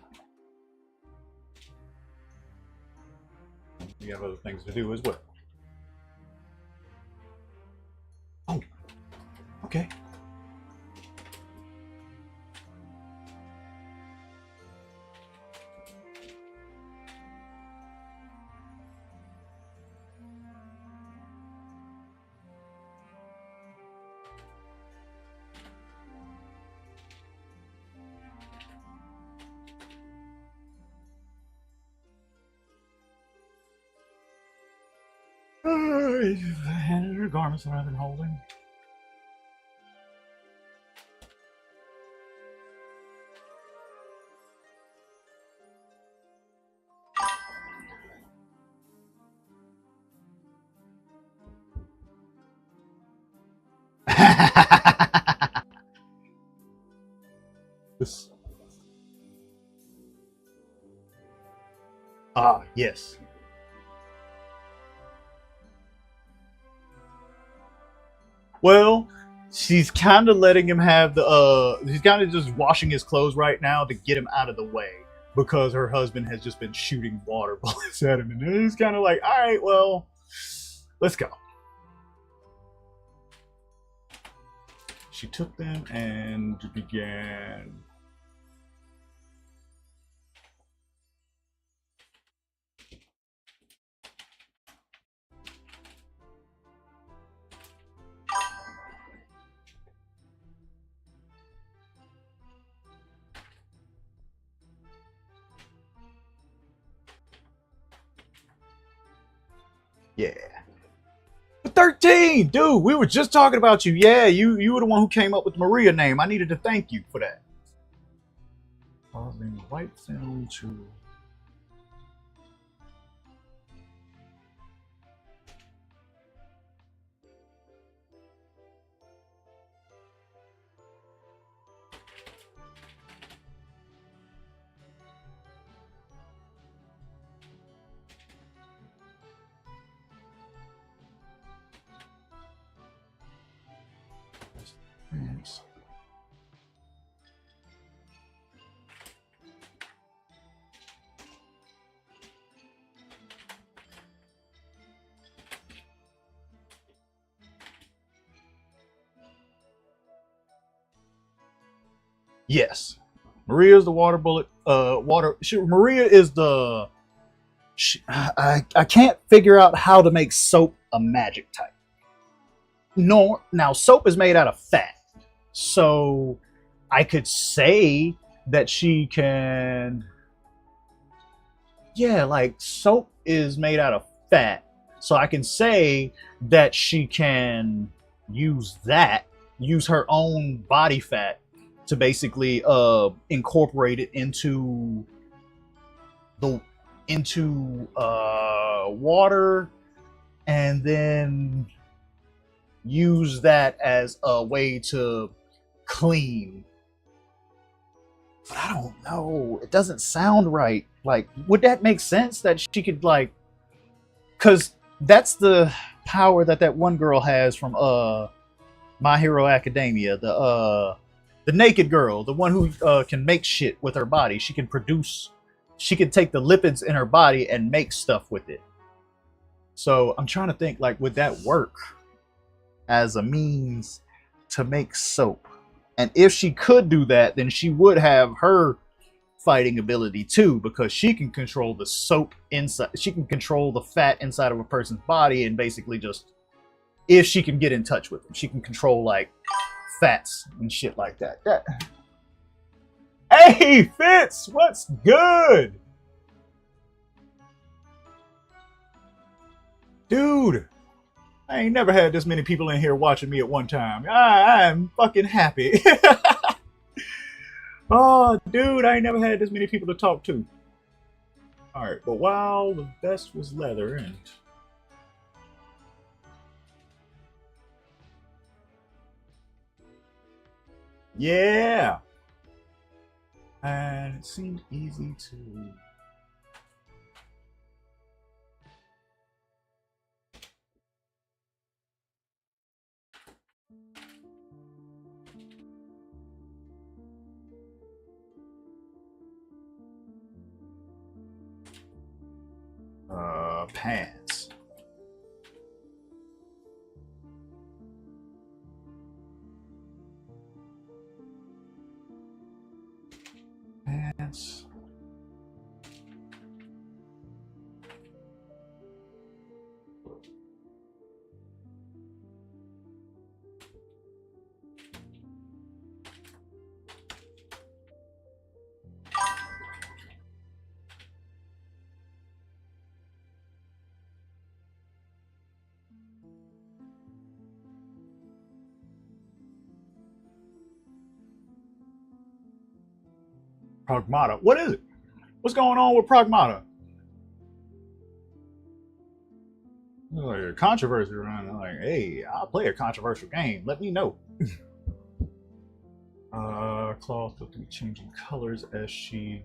We have other things to do as well. Oh, okay. Handed her garments that I've been holding. This. Ah, yes. Well, she's kind of letting him have the. She's kind of just washing his clothes right now to get him out of the way because her husband has just been shooting water bullets at him, and he's kind of like, "All right, well, let's go." She took them and began. Yeah. 13, dude. We were just talking about you. Yeah, you were the one who came up with the Maria name. I needed to thank you for that. Causing white film to. Yes, Maria is the water bullet. Maria is the. I can't figure out how to make soap a magic type. No, now soap is made out of fat, so I could say that she can. Yeah, like soap is made out of fat, so I can say that she can use that, use her own body fat to basically incorporate it the into water, and then use that as a way to clean. But I don't know. It doesn't sound right. Like, would that make sense that she could like? Because that's the power that that one girl has from My Hero Academia. The naked girl, the one who can make shit with her body. She can produce. She can take the lipids in her body and make stuff with it. So I'm trying to think, like, would that work as a means to make soap? And if she could do that, then she would have her fighting ability too, because she can control the soap inside. She can control the fat inside of a person's body, and basically just, if she can get in touch with them, she can control like fats and shit like that. Hey, Fitz, what's good, dude? I ain't never had this many people in here watching me at one time. I'm fucking happy. Oh, dude, I ain't never had this many people to talk to. All right, but while the vest was leather and yeah, and it seemed easy to. Pants. Pants. Pragmata. What is it? What's going on with Pragmata? There's like a controversy around it. Like, hey, I'll play a controversial game. Let me know. Cloth will be changing colors as she.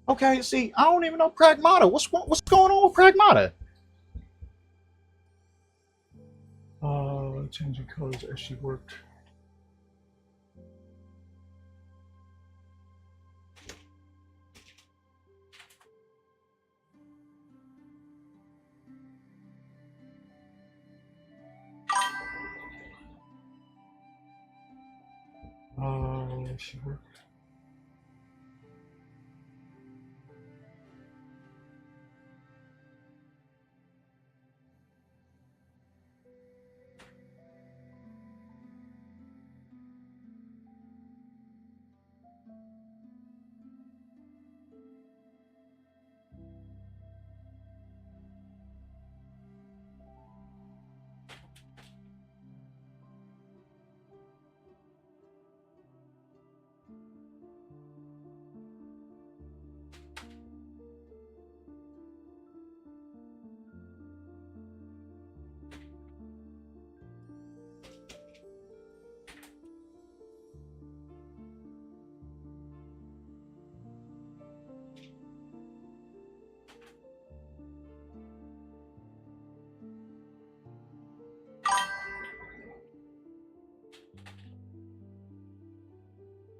Okay, see, I don't even know Pragmata. What's going on with Pragmata? Changing colors as she worked. She worked.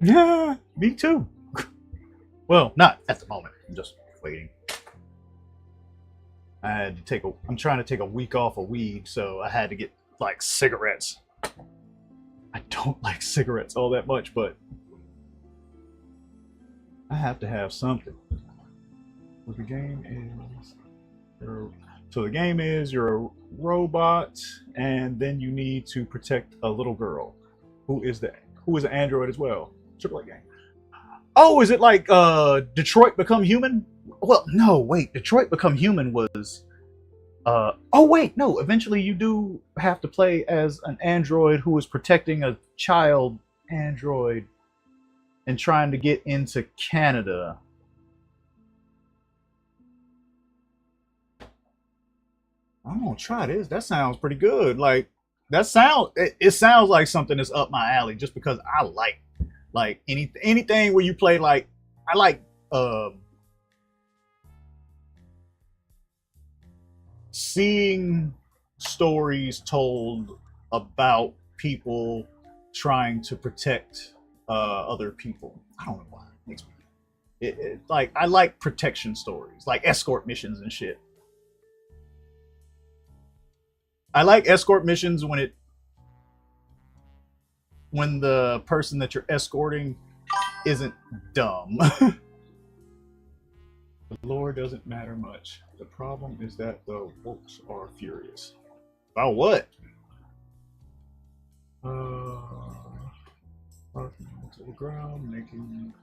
Yeah, me too. Well, not at the moment. I'm just waiting. I had to take a. I'm trying to take a week off of weed, so I had to get like cigarettes. I don't like cigarettes all that much, but I have to have something. What the game is. So the game is you're a robot, and then you need to protect a little girl, who is the who is an android as well. Triple A game. Oh, is it like Detroit Become Human? Well, no, wait. Detroit Become Human was oh wait, no. Eventually, you do have to play as an android who is protecting a child android and trying to get into Canada. I'm gonna try this. That sounds pretty good. Like it sounds like something that's up my alley just because I like anything where you play like I like seeing stories told about people trying to protect other people. I don't know why. It makes me like I like protection stories, like escort missions and shit. I like escort missions when the person that you're escorting isn't dumb. The lore doesn't matter much. The problem is that the wolves are furious. About what? Barking to the ground, making.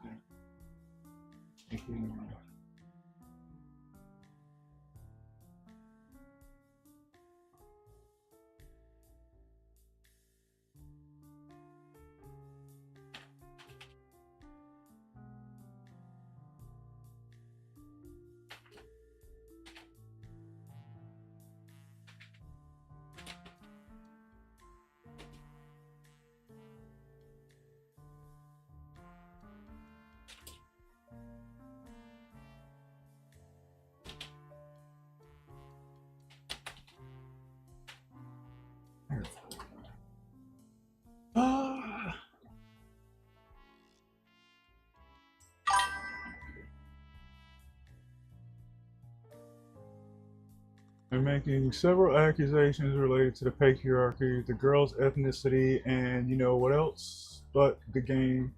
They're making several accusations related to the patriarchy, the girl's ethnicity, and you know what else? But the game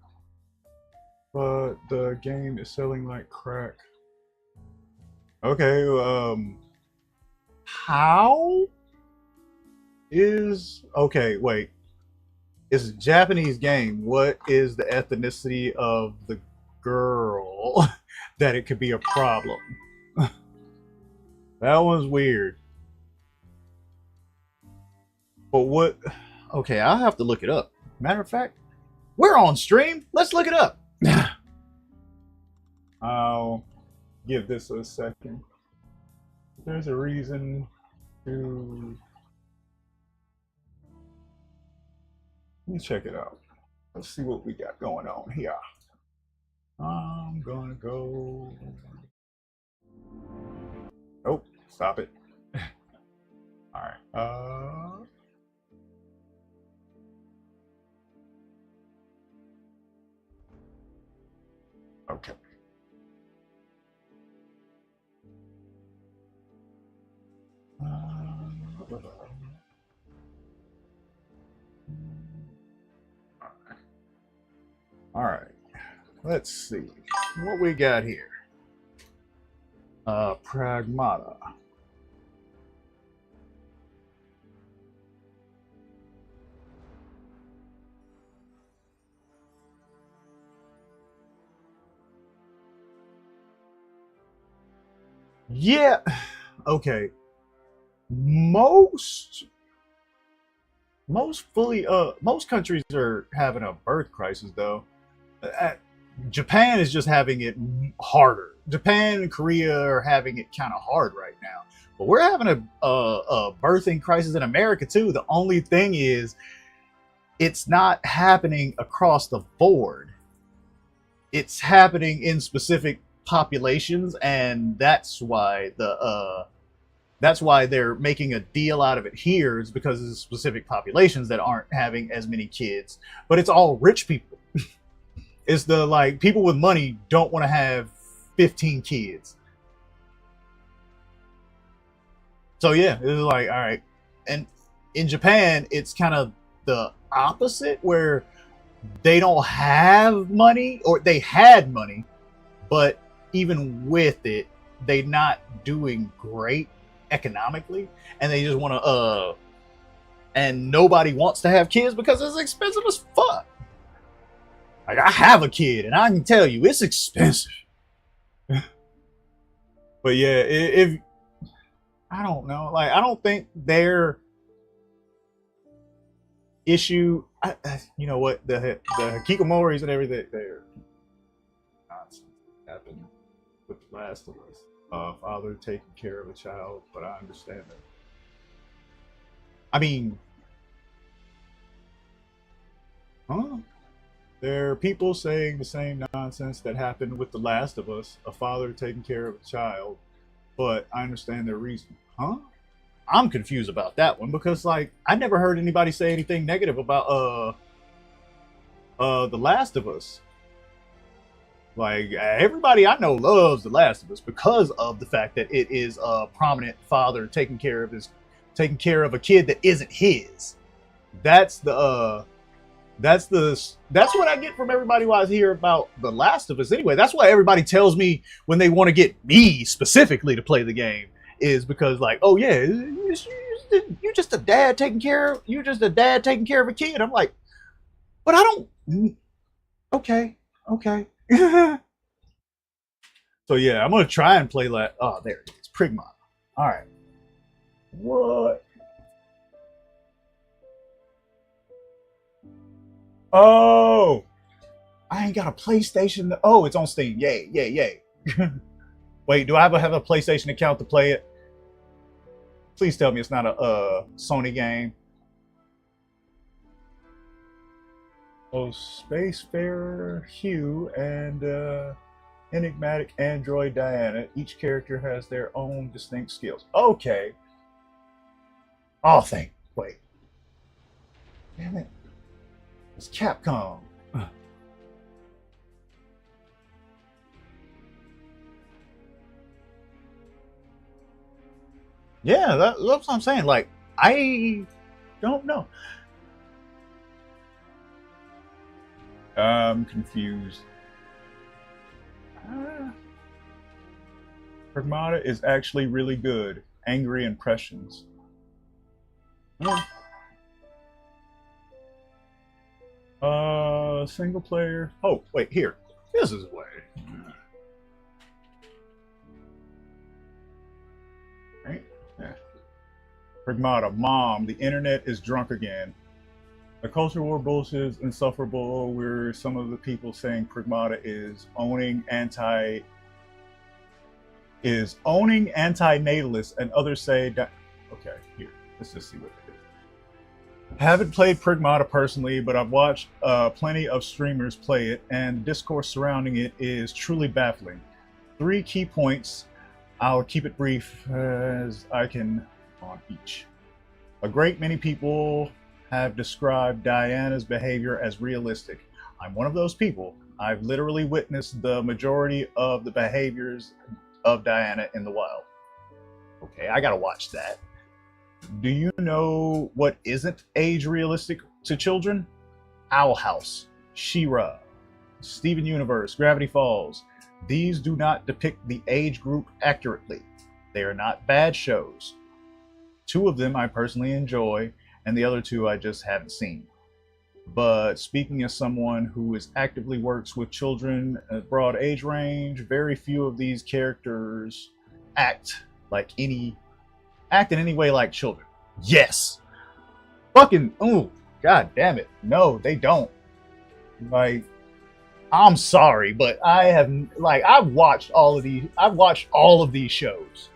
is selling like crack. Okay, how is okay? Wait, it's a Japanese game. What is the ethnicity of the girl that it could be a problem? That one's weird. But what? Okay, I'll have to look it up. Matter of fact, we're on stream. Let's look it up. I'll give this a second. There's a reason to. Let me check it out. Let's see what we got going on here. I'm gonna go. Oh, stop it. All right. Okay. All right. Let's see what we got here. Pragmata. Yeah. Okay. Most most countries are having a birth crisis though. Uh, Japan is just having it harder. Japan and Korea are having it kind of hard right now. But we're having a birthing crisis in America too. The only thing is, it's not happening across the board. It's happening in specific populations, and that's why they're making a deal out of it here, is because of the specific populations that aren't having as many kids. But it's all rich people. It's the like people with money don't want to have 15 kids. So yeah, it was like all right. And in Japan, it's kind of the opposite where they don't have money, or they had money, but even with it, they're not doing great economically, and they just want to and nobody wants to have kids because it's expensive as fuck. Like I have a kid, and I can tell you it's expensive. But yeah, if I don't know, like I don't think their issue. You know what, the hikikomoris and everything, they're nonsense. Happened with The Last of Us. Father taking care of a child, but I understand that. I mean, huh? There are people saying the same nonsense that happened with The Last of Us, a father taking care of a child, but I understand their reason. Huh? I'm confused about that one because like I never heard anybody say anything negative about The Last of Us. Like everybody I know loves The Last of Us because of the fact that it is a prominent father taking care of a kid that isn't his. That's the that's what I get from everybody when I hear about The Last of Us. Anyway, that's why everybody tells me when they want to get me specifically to play the game, is because like, oh yeah, you're just a dad taking care of you're just a dad taking care of a kid. I'm like, but I don't. Okay, okay. So yeah, I'm gonna try and play that. Oh, there it is, Prigma. All right. What? Oh, I ain't got a PlayStation. Oh, it's on Steam. Yay, yay, yay. Wait, do I have a PlayStation account to play it? Please tell me it's not a Sony game. Oh, Spacefarer Hugh and enigmatic android Diana. Each character has their own distinct skills. Okay. Oh, thank. Wait. Damn it. It's Capcom. Yeah, that's what I'm saying. Like, I don't know. I'm confused. Uh, Pragmata is actually really good. Angry Impressions. Uh, Single player. Oh, wait, here. This is way. Right? Yeah. Pragmata, Mom, the internet is drunk again. The culture war bullshit is insufferable. Where some of the people saying Pragmata is owning anti-natalists, and others say that. Okay, here, let's just see what it is. Haven't played Pragmata personally, but I've watched plenty of streamers play it, and discourse surrounding it is truly baffling. Three key points. I'll keep it brief as I can on each. A great many people have described Diana's behavior as realistic. I'm one of those people. I've literally witnessed the majority of the behaviors of Diana in the wild. Okay, I gotta watch that. Do you know what isn't age realistic to children? Owl House, She-Ra, Steven Universe, Gravity Falls. These do not depict the age group accurately. They are not bad shows. Two of them I personally enjoy, and the other two I just haven't seen. But speaking as someone who is actively works with children at broad age range, very few of these characters act like act in any way like children? Yes. Fucking, oh, god damn it. No, they don't. Like, I'm sorry, but I've watched all of these shows.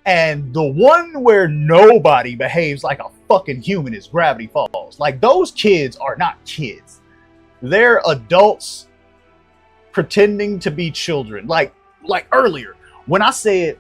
And the one where nobody behaves like a fucking human is Gravity Falls. Like, those kids are not kids. They're adults pretending to be children. Like earlier, when I said,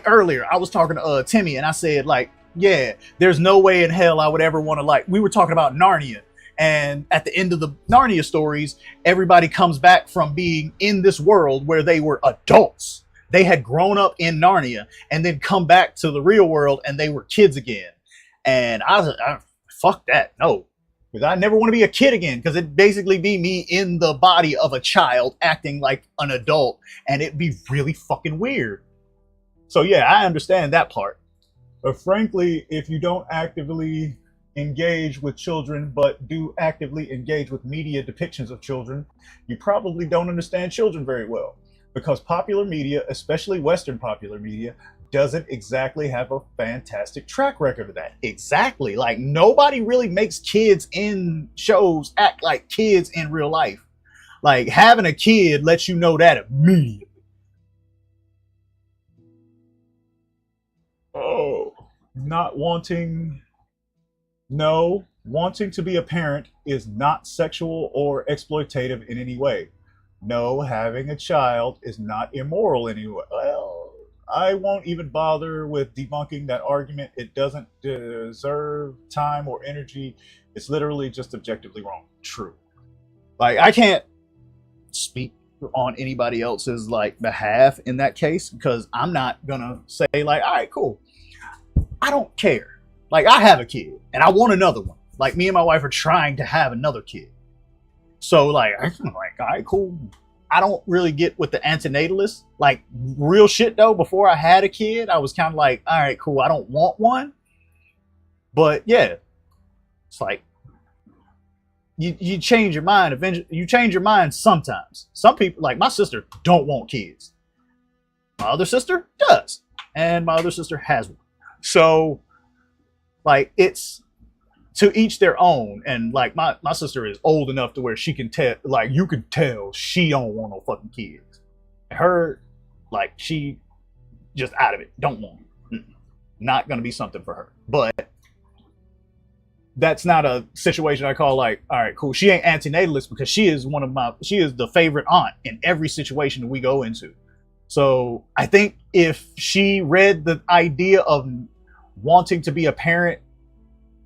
earlier, I was talking to Timmy, and I said, like, yeah, there's no way in hell I would ever want to, like, we were talking about Narnia. And at the end of the Narnia stories, everybody comes back from being in this world where they were adults. They had grown up in Narnia and then come back to the real world and they were kids again. And I was like, fuck that. No, because I never want to be a kid again, because it'd basically be me in the body of a child acting like an adult, and it'd be really fucking weird. So yeah, I understand that part. But frankly, if you don't actively engage with children, but do actively engage with media depictions of children, you probably don't understand children very well. Because popular media, especially Western popular media, doesn't exactly have a fantastic track record of that. Exactly. Like, nobody really makes kids in shows act like kids in real life. Like, having a kid lets you know that immediately. Oh, not wanting. No, wanting to be a parent is not sexual or exploitative in any way. No, having a child is not immoral anyway. Well, I won't even bother with debunking that argument. It doesn't deserve time or energy. It's literally just objectively wrong. True. Like, I can't speak on anybody else's, like, behalf in that case, because I'm not gonna say, like, all right, cool, I don't care. Like, I have a kid and I want another one. Like, me and my wife are trying to have another kid. So, like, I'm like, all right, cool. I don't really get with the antinatalist. Like, real shit though, before I had a kid, I was kind of like, all right, cool, I don't want one. But yeah, it's like, you change your mind eventually. You change your mind sometimes. Some people, like my sister, don't want kids. My other sister does. And my other sister has one. So, like, it's to each their own. And like, my sister is old enough to where she can tell, like, you can tell she don't want no fucking kids. Her, like, she just out of it, don't want it. Not gonna be something for her. But that's not a situation I call, like, all right, cool, she ain't antinatalist, because she is the favorite aunt in every situation we go into. So I think if she read the idea of wanting to be a parent,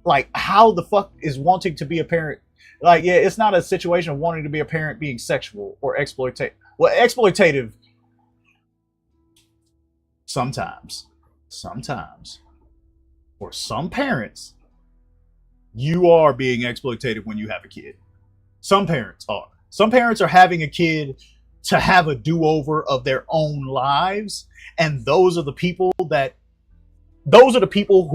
like, how the fuck is wanting to be a parent? Like, yeah, it's not a situation of wanting to be a parent being sexual or exploitative. Well, exploitative sometimes. For some parents, you are being exploitative when you have a kid. Some parents are. Some parents are having a kid to have a do-over of their own lives, and those are the people who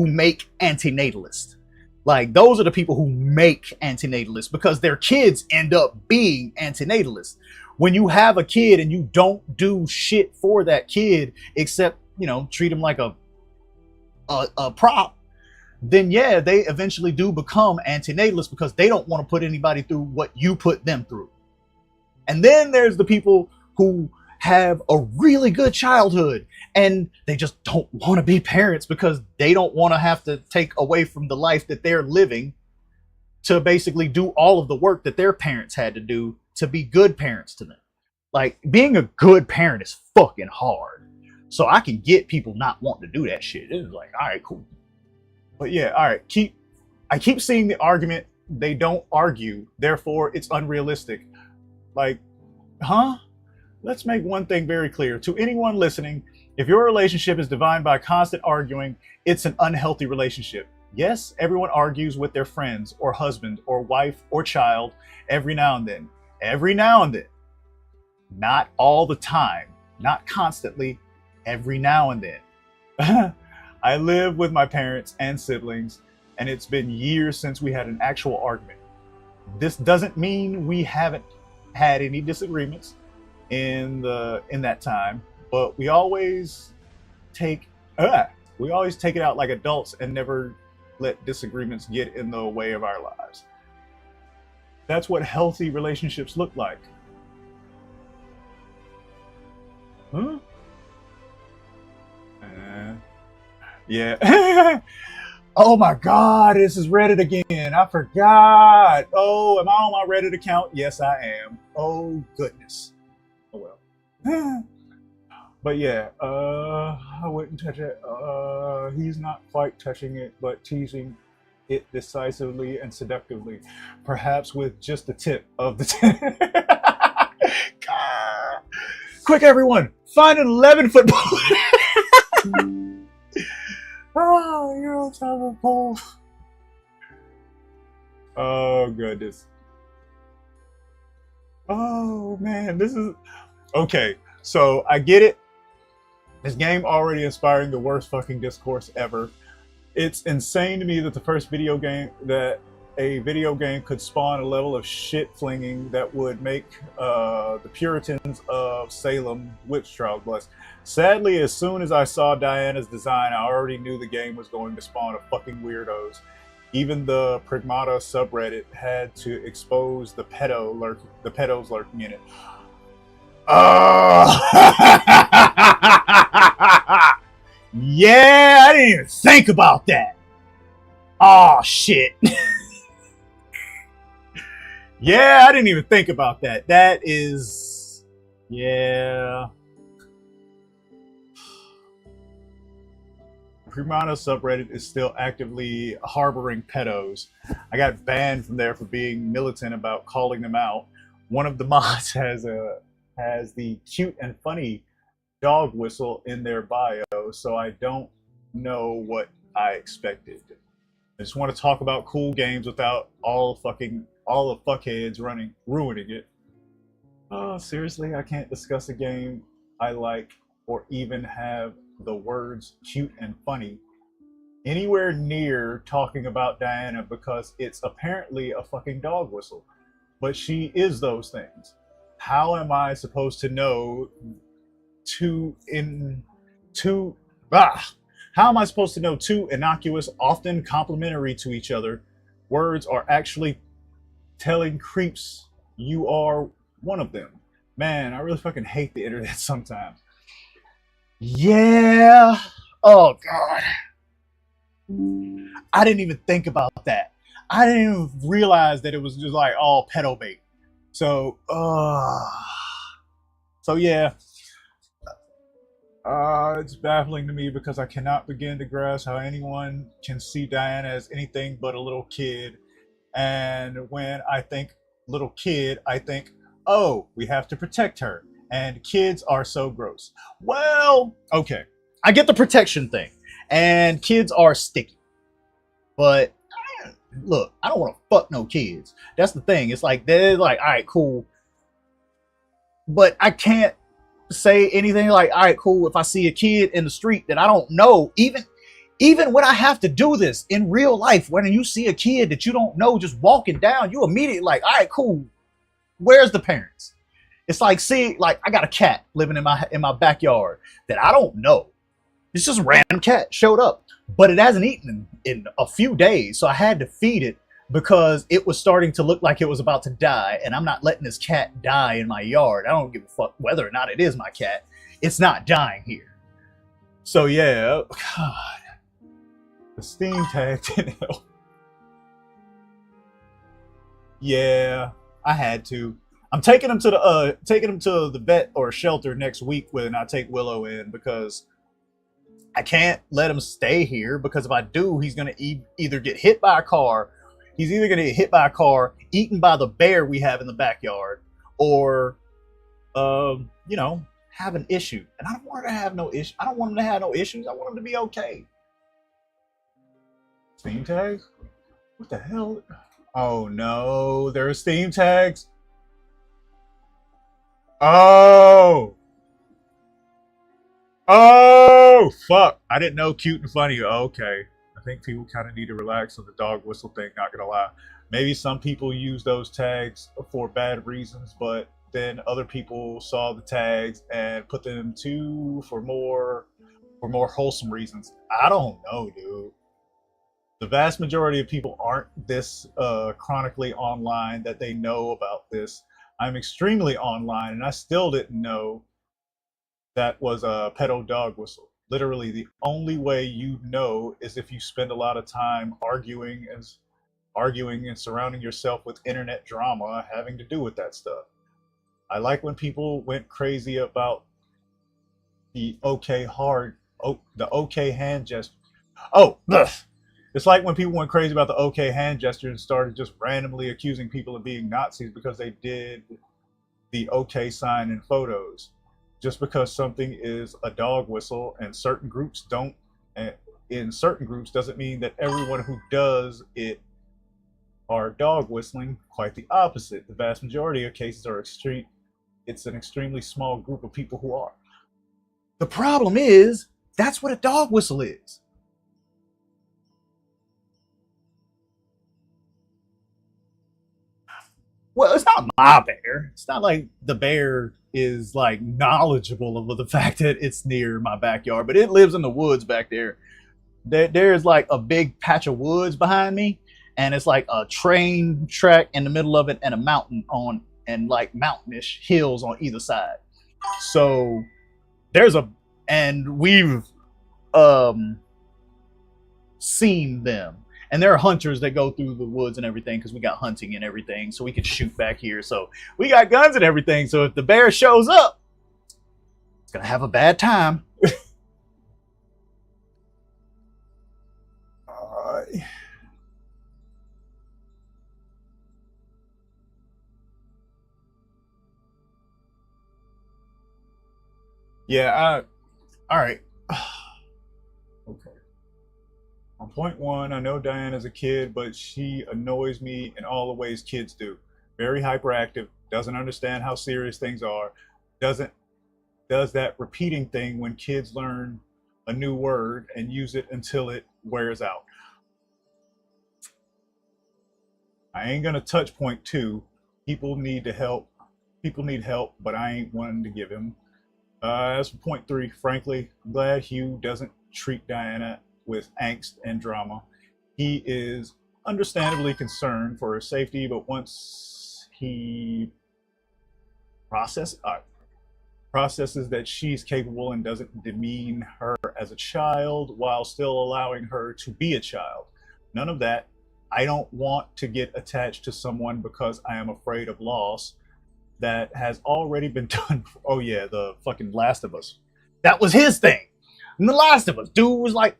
make antinatalists. Like, those are the people who make antinatalists, because their kids end up being antinatalists. When you have a kid and you don't do shit for that kid except, treat him like a prop, then yeah, they eventually do become antinatalists, because they don't want to put anybody through what you put them through. And then there's the people who have a really good childhood and they just don't want to be parents, because they don't want to have to take away from the life that they're living to basically do all of the work that their parents had to do to be good parents to them. Like, being a good parent is fucking hard. So I can get people not wanting to do that shit. It's like, all right, cool. But yeah, all right, I keep seeing the argument, they don't argue, therefore it's unrealistic. Like, huh? Let's make one thing very clear. To anyone listening, if your relationship is defined by constant arguing, it's an unhealthy relationship. Yes, everyone argues with their friends or husband or wife or child every now and then. Every now and then. Not all the time. Not constantly. Every now and then. I live with my parents and siblings, and it's been years since we had an actual argument. This doesn't mean we haven't had any disagreements. in that time, but take we always take it out like adults and never let disagreements get in the way of our lives. That's what healthy relationships look like. Huh? Uh, yeah. Oh my God, this is Reddit again. I forgot. Oh, am I on my Reddit account? Yes, I am. Oh goodness. Oh well. But yeah, I wouldn't touch it. He's not quite touching it, but teasing it decisively and seductively, perhaps with just the tip of the Quick, everyone, find an 11-foot pole. Oh, you're on top of a pole. Oh goodness. Oh man, this is okay. So I get it. This game already inspiring the worst fucking discourse ever. It's insane to me that a video game could spawn a level of shit flinging that would make the Puritans of Salem witch trials blessed. Sadly, as soon as I saw Diana's design, I already knew the game was going to spawn a fucking weirdos. Even the Pragmata subreddit had to expose the pedos lurking in it. Oh, yeah, I didn't even think about that. Oh shit. Yeah, I didn't even think about that. That is, yeah. Pragmata subreddit is still actively harboring pedos. I got banned from there for being militant about calling them out. One of the mods has the cute and funny dog whistle in their bio, so I don't know what I expected. I just want to talk about cool games without all the fuckheads ruining it. Oh, seriously, I can't discuss a game I like or even have the words cute and funny anywhere near talking about Diana because it's apparently a fucking dog whistle. But she is those things. How am I supposed to know how am I supposed to know two innocuous, often complimentary to each other words are actually telling creeps you are one of them? Man, I really fucking hate the internet sometimes. Yeah. Oh God. I didn't even think about that. I didn't even realize that it was just like all pedo bait. So, yeah, it's baffling to me because I cannot begin to grasp how anyone can see Diana as anything but a little kid. And when I think little kid, I think, oh, we have to protect her. And kids are so gross. Well, okay. I get the protection thing. And kids are sticky. But look, I don't want to fuck no kids. That's the thing. It's like, they're like, all right, cool. But I can't say anything like, all right, cool, if I see a kid in the street that I don't know, even when I have to do this in real life, when you see a kid that you don't know just walking down, you immediately like, all right, cool, where's the parents? It's like, see, like I got a cat living in my backyard that I don't know. It's just a random cat showed up, but it hasn't eaten in a few days, so I had to feed it because it was starting to look like it was about to die, and I'm not letting this cat die in my yard. I don't give a fuck whether or not it is my cat. It's not dying here. So yeah, God, the Steam tag didn't help. Yeah, I had to. I'm taking him to the vet or shelter next week when I take Willow in because I can't let him stay here because if I do, he's gonna either get hit by a car. He's either gonna get hit by a car, eaten by the bear we have in the backyard, or, have an issue. And I don't want him to have no issue. I don't want him to have no issues. I want him to be okay. Steam tags? What the hell? Oh no, there are Steam tags. Oh. Oh, fuck. I didn't know cute and funny. Okay. I think people kind of need to relax on the dog whistle thing, not gonna lie. Maybe some people use those tags for bad reasons, but then other people saw the tags and put them to for more wholesome reasons. I don't know, dude. The vast majority of people aren't this chronically online that they know about this. I'm extremely online, and I still didn't know that was a pedo dog whistle. Literally, the only way you know is if you spend a lot of time arguing and surrounding yourself with internet drama having to do with that stuff. I like when people went crazy about the okay hand gesture. Oh, ugh. It's like when people went crazy about the okay hand gesture and started just randomly accusing people of being Nazis because they did the okay sign in photos. Just because something is a dog whistle and certain groups don't, in certain groups doesn't mean that everyone who does it are dog whistling. Quite the opposite. The vast majority of cases are extreme. It's an extremely small group of people who are. The problem is that's what a dog whistle is. Well, it's not my bear. It's not like the bear is like knowledgeable of the fact that it's near my backyard, but it lives in the woods back there. There's like a big patch of woods behind me, and it's like a train track in the middle of it and a mountain on, and like mountainish hills on either side. So there's a, and we've um seen them. And there are hunters that go through the woods and everything because we got hunting and everything, so we can shoot back here. So we got guns and everything. So if the bear shows up, it's gonna have a bad time. uh, yeah. All right. Okay. On point one, I know Diana's a kid, but she annoys me in all the ways kids do. Very hyperactive, doesn't understand how serious things are, doesn't does that repeating thing when kids learn a new word and use it until it wears out. I ain't gonna touch point two. People need to help. People need help, but I ain't one to give him. As for point three, frankly, I'm glad Hugh doesn't treat Diana with angst and drama. He is understandably concerned for her safety, but once he process, uh, processes that she's capable and doesn't demean her as a child while still allowing her to be a child. None of that. I don't want to get attached to someone because I am afraid of loss. That has already been done. Oh yeah, the fucking Last of Us. That was his thing. And the Last of Us, dude was like,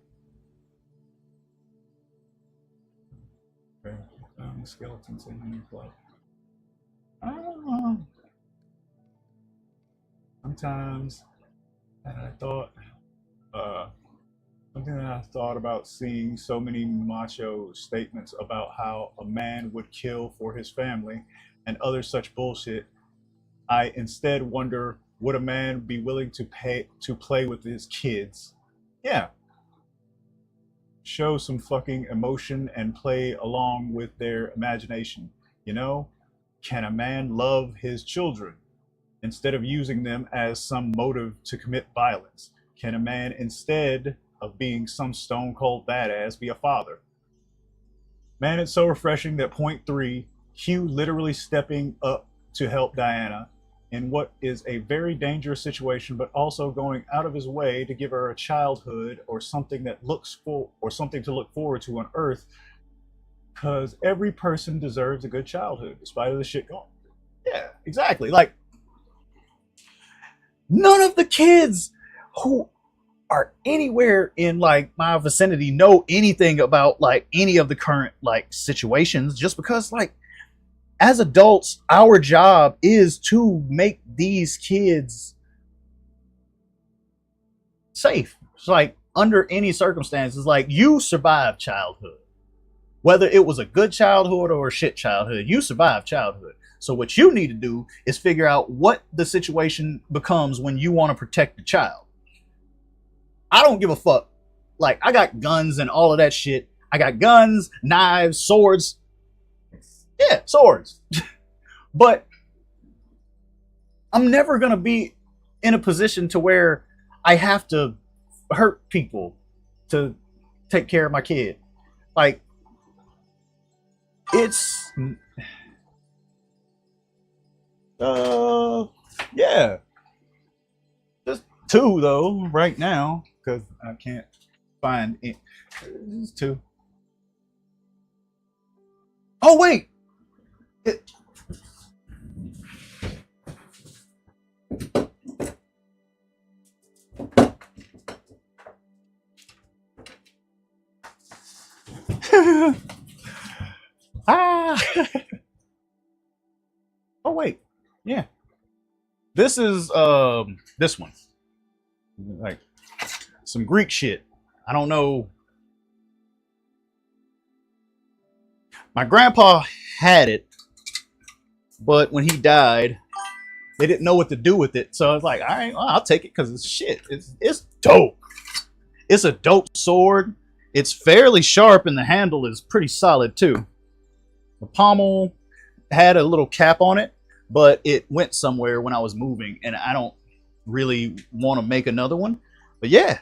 skeletons in your blood. Uh, Sometimes, and I thought, uh, something that I thought about seeing so many macho statements about how a man would kill for his family and other such bullshit. I instead wonder, would a man be willing to pay to play with his kids? Yeah, show some fucking emotion and play along with their imagination. You know, can a man love his children instead of using them as some motive to commit violence? Can a man, instead of being some stone cold badass, be a father? Man, it's so refreshing that point three, Hugh literally stepping up to help Diana in what is a very dangerous situation, but also going out of his way to give her a childhood or something that looks for or something to look forward to on Earth, because every person deserves a good childhood, despite of the shit going. Yeah, exactly. Like none of the kids who are anywhere in like my vicinity know anything about like any of the current like situations, just because like as adults our job is to make these kids safe. It's like under any circumstances, like you survived childhood, whether it was a good childhood or a shit childhood, you survived childhood. So what you need to do is figure out what the situation becomes when you want to protect the child. I don't give a fuck. Like I got guns and all of that shit. I got guns, knives, swords. Yeah, swords. But I'm never gonna be in a position to where I have to hurt people to take care of my kid. Like it's uh yeah, just two though right now because I can't find it. It's two. Oh wait, it, ah. Oh wait, yeah. This is this one like some Greek shit. I don't know. My grandpa had it, but when he died, they didn't know what to do with it. So I was like, all right, well, I'll take it because it's shit. It's dope. It's a dope sword. It's fairly sharp, and the handle is pretty solid too. The pommel had a little cap on it, but it went somewhere when I was moving, and I don't really want to make another one. But yeah,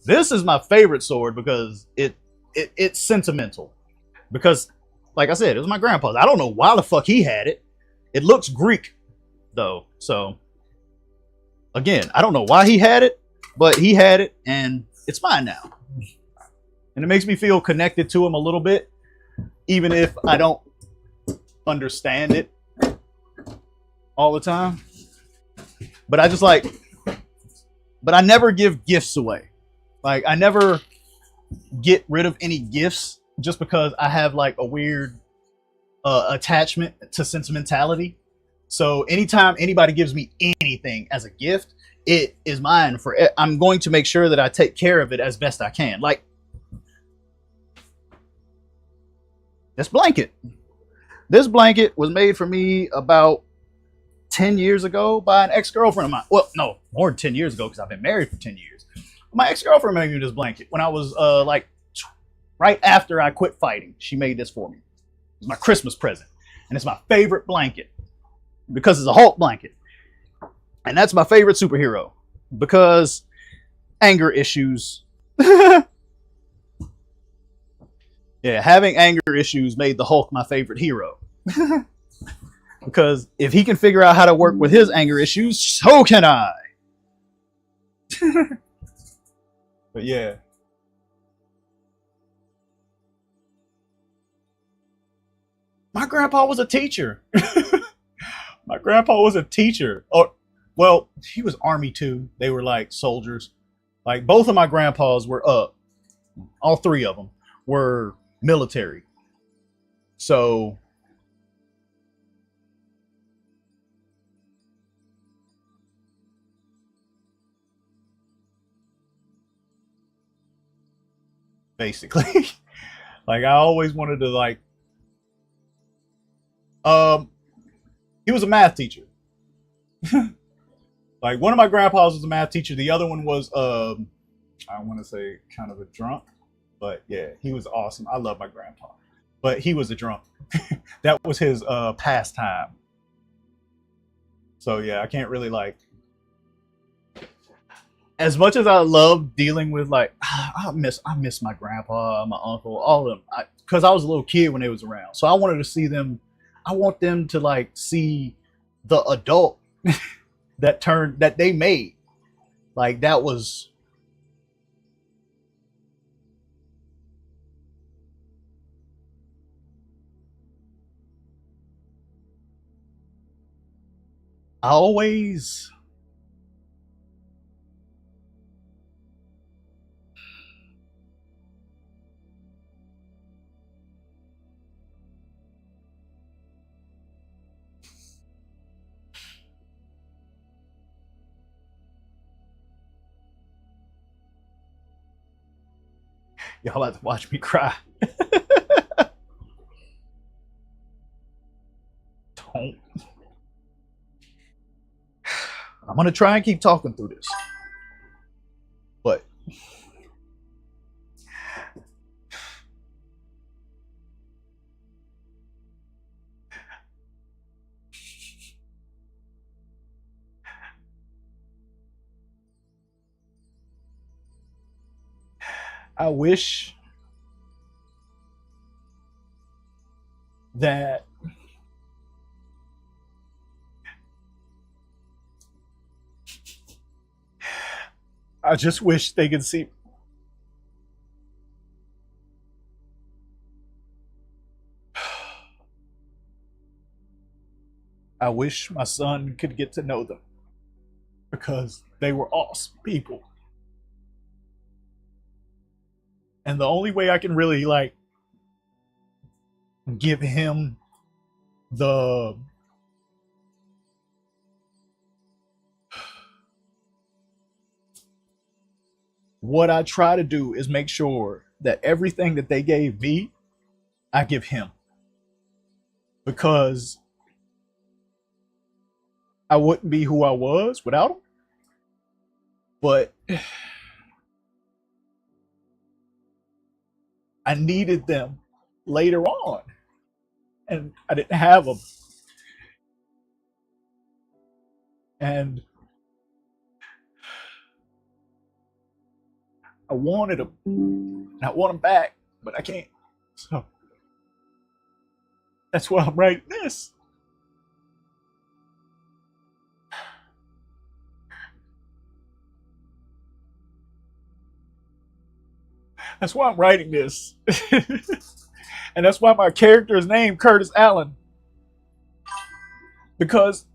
this is my favorite sword because it's sentimental. Because, like I said, it was my grandpa's. I don't know why the fuck he had it. It looks Greek though, so again, I don't know why he had it, but he had it, and it's mine now. And it makes me feel connected to him a little bit, even if I don't understand it all the time. But I just like, but I never give gifts away. Like, I never get rid of any gifts just because I have like a weird attachment to sentimentality. So anytime anybody gives me anything as a gift, it is mine for. I'm going to make sure that I take care of it as best I can. Like this blanket. This blanket was made for me about 10 years ago by an ex-girlfriend of mine. Well, no, more than 10 years ago because I've been married for 10 years. My ex-girlfriend made me this blanket when I was like right after I quit fighting. She made this for me. It was my Christmas present. And it's my favorite blanket because it's a Hulk blanket. And that's my favorite superhero because anger issues. Yeah, having anger issues made the Hulk my favorite hero. Because if he can figure out how to work with his anger issues, so can I. But yeah, my grandpa was a teacher. My grandpa was a teacher. Or, well, he was army too. They were like soldiers. Like both of my grandpas were up. All three of them were military. So basically, like I always wanted to like. Um, he was a math teacher. Like one of my grandpas was a math teacher. The other one was I want to say kind of a drunk, but yeah, he was awesome. I love my grandpa, but he was a drunk. That was his pastime. So yeah, I can't really like as much as I love dealing with like I miss my grandpa, my uncle, all of them, because I was a little kid when they was around. So I wanted to see them. I want them to like see the adult that they made. Like that was I always y'all have to watch me cry. Don't. I'm gonna try and keep talking through this, but I wish that I just wish they could see. I wish my son could get to know them because they were awesome people. And the only way I can really like give him the what I try to do is make sure that everything that they gave me, I give him because I wouldn't be who I was without him. But I needed them later on, and I didn't have them. And I wanted them, and I want them back, but I can't. So that's why I'm writing this. That's why I'm writing this. And that's why my character is named Curtis Allen. Because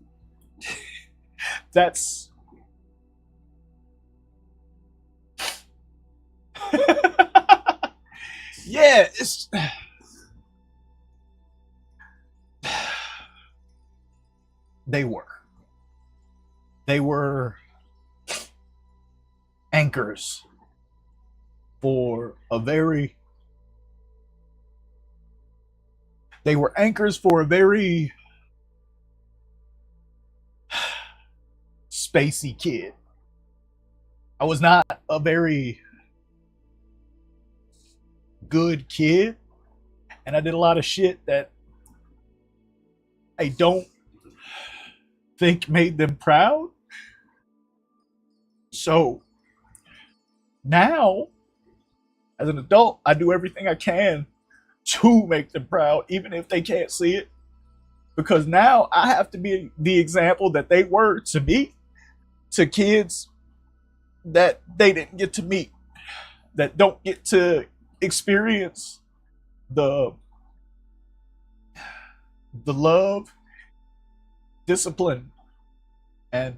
that's yeah, it's they were. They were anchors for a very they were anchors for a very spacey kid. I was not a very good kid, and I did a lot of shit that I don't think made them proud. So now, as an adult, I do everything I can to make them proud, even if they can't see it. Because now I have to be the example that they were to me, to kids that they didn't get to meet, that don't get to experience the love, discipline, and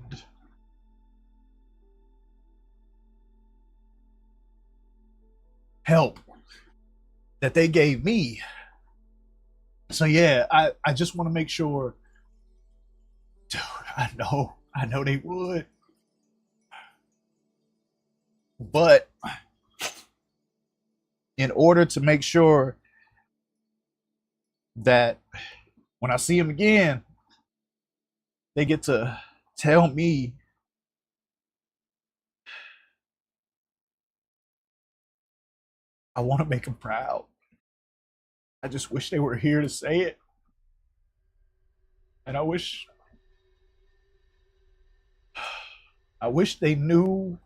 help that they gave me. So yeah, I just want to make sure, dude, I know they would. But in order to make sure that when I see them again, they get to tell me I want to make them proud. I just wish they were here to say it. And I wish they knew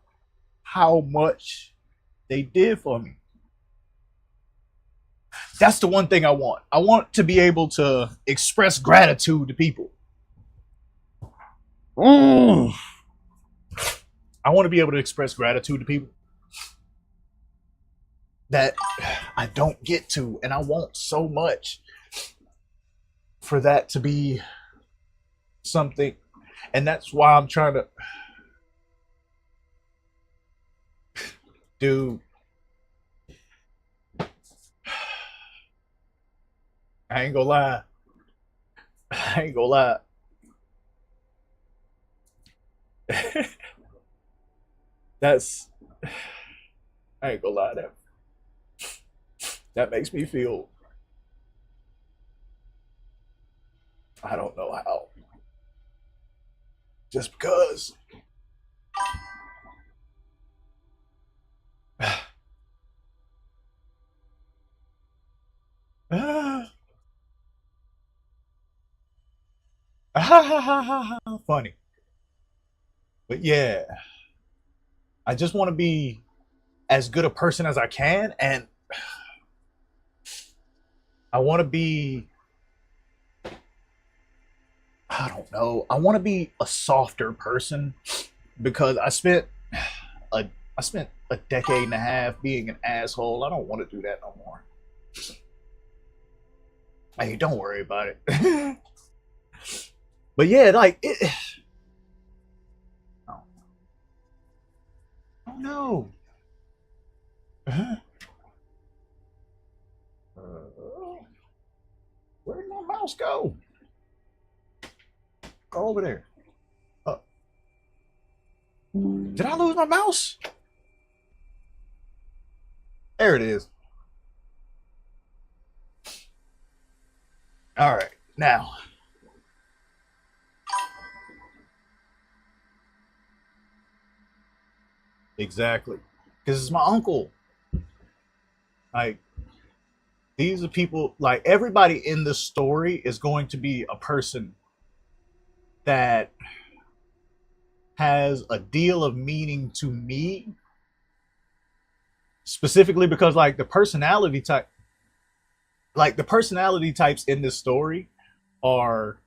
how much they did for me. That's the one thing I want. I want to be able to express gratitude to people. Mm. I want to be able to express gratitude to people that I don't get to, and I want so much for that to be something. And that's why I'm trying to do. I ain't gonna lie. I ain't gonna lie. That's I ain't gonna lie. That makes me feel I don't know how. Just because. Funny. But yeah, I just want to be as good a person as I can, and I want to be, I don't know, I want to be a softer person because a I spent a decade and a half being an asshole. I don't want to do that no more. Hey, don't worry about it. But yeah, like oh, oh no. Where did my mouse go? Go over there. Uh, did I lose my mouse? There it is. All right, now exactly because it's my uncle. Like these are people. Like everybody in this story is going to be a person that has a deal of meaning to me, specifically because like the personality types in this story are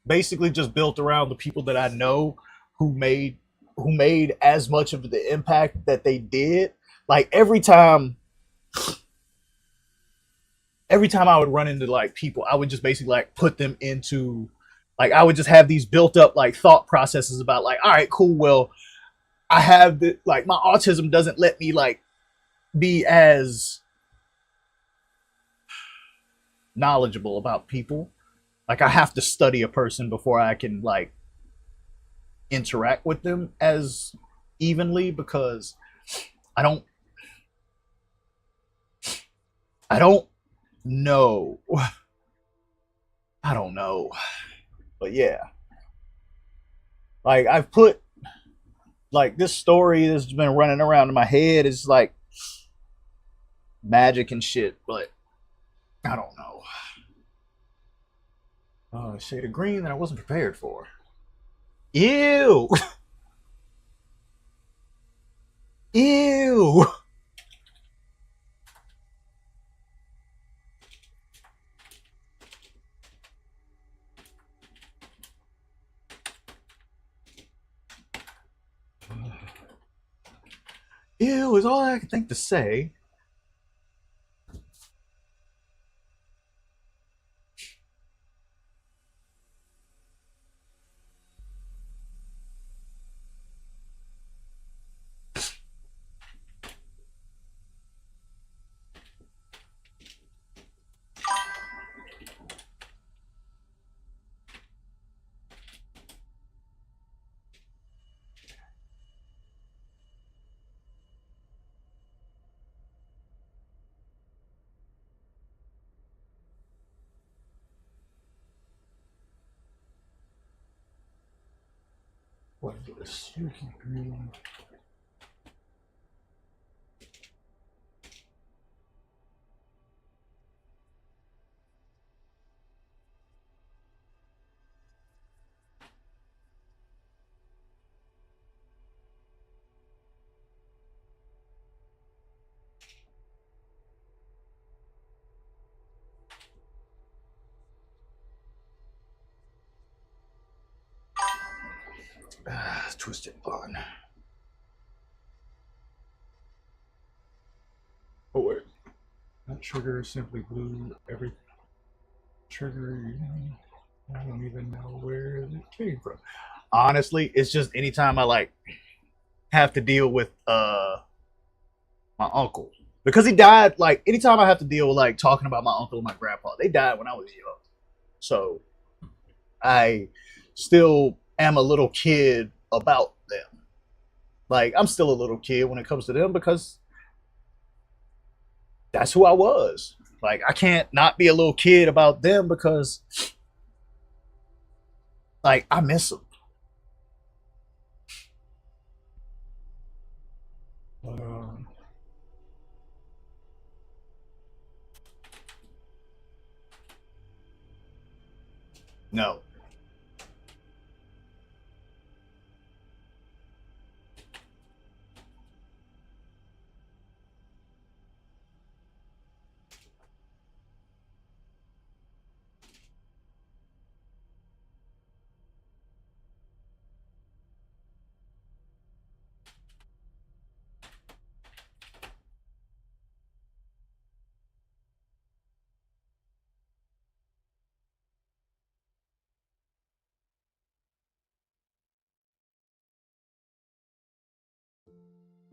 basically just built around the people that I know who made who made as much of the impact that they did. Like every time I would run into like people, I would just basically like put them into like I would just have these built up like thought processes about like, all right, cool, well, I have the like my autism doesn't let me like be as knowledgeable about people. Like I have to study a person before I can like interact with them as evenly because I don't I don't know. I don't know. But yeah. Like I've put like this story that's been running around in my head is like magic and shit, but I don't know. A shade of green that I wasn't prepared for. Ew. Ew. Ew is all I can think to say. What is this? Green. Twisted bun. Oh wait. That sugar is simply blue. Every sugar, I don't even know where it came from. Honestly, it's just anytime I like have to deal with my uncle because he died. Like anytime I have to deal with like talking about my uncle and my grandpa, they died when I was young. So I still am a little kid about them. Like I'm still a little kid when it comes to them because that's who I was. Like I can't not be a little kid about them because like I miss them. Um, no,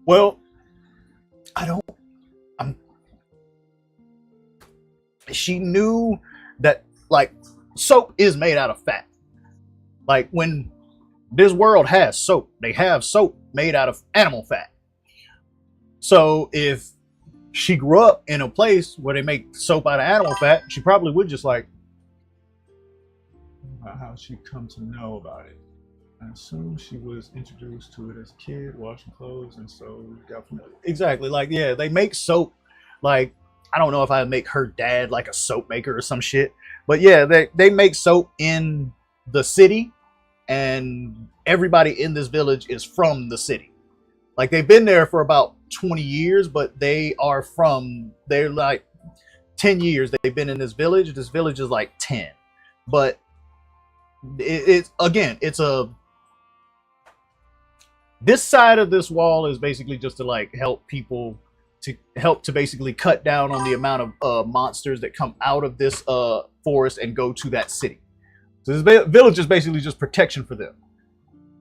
Well, I don't. I'm. She knew that like soap is made out of fat. Like when this world has soap, they have soap made out of animal fat. So if she grew up in a place where they make soap out of animal fat, she probably would just like how she come to know about it. I assume she was introduced to it as a kid, washing clothes, and so got familiar. Exactly. Like, yeah, they make soap. Like, I don't know if I'd make her dad like a soap maker or some shit, but yeah, they make soap in the city, and everybody in this village is from the city. Like, they've been there for about 20 years, but they're like 10 years they've been in this village. This village is like 10, but it's again, it's a this side of this wall is basically just to like help people to help to basically cut down on the amount of monsters that come out of this forest and go to that city. So this village is basically just protection for them.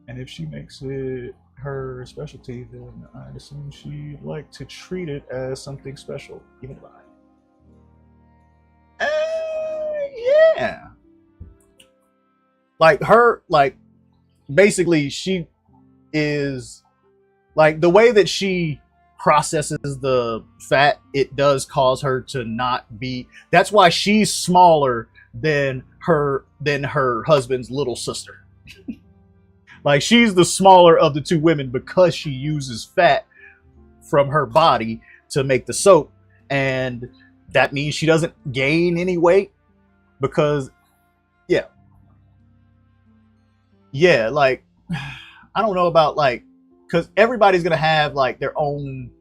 And if she makes it her specialty, then I'd assume she'd like to treat it as something special, even if yeah. Like her, like basically she is like the way that she processes the fat, it does cause her to not be. That's why she's smaller than her husband's little sister. Like she's the smaller of the two women because she uses fat from her body to make the soap, and that means she doesn't gain any weight because yeah, yeah, like I don't know about like because everybody's gonna have like their own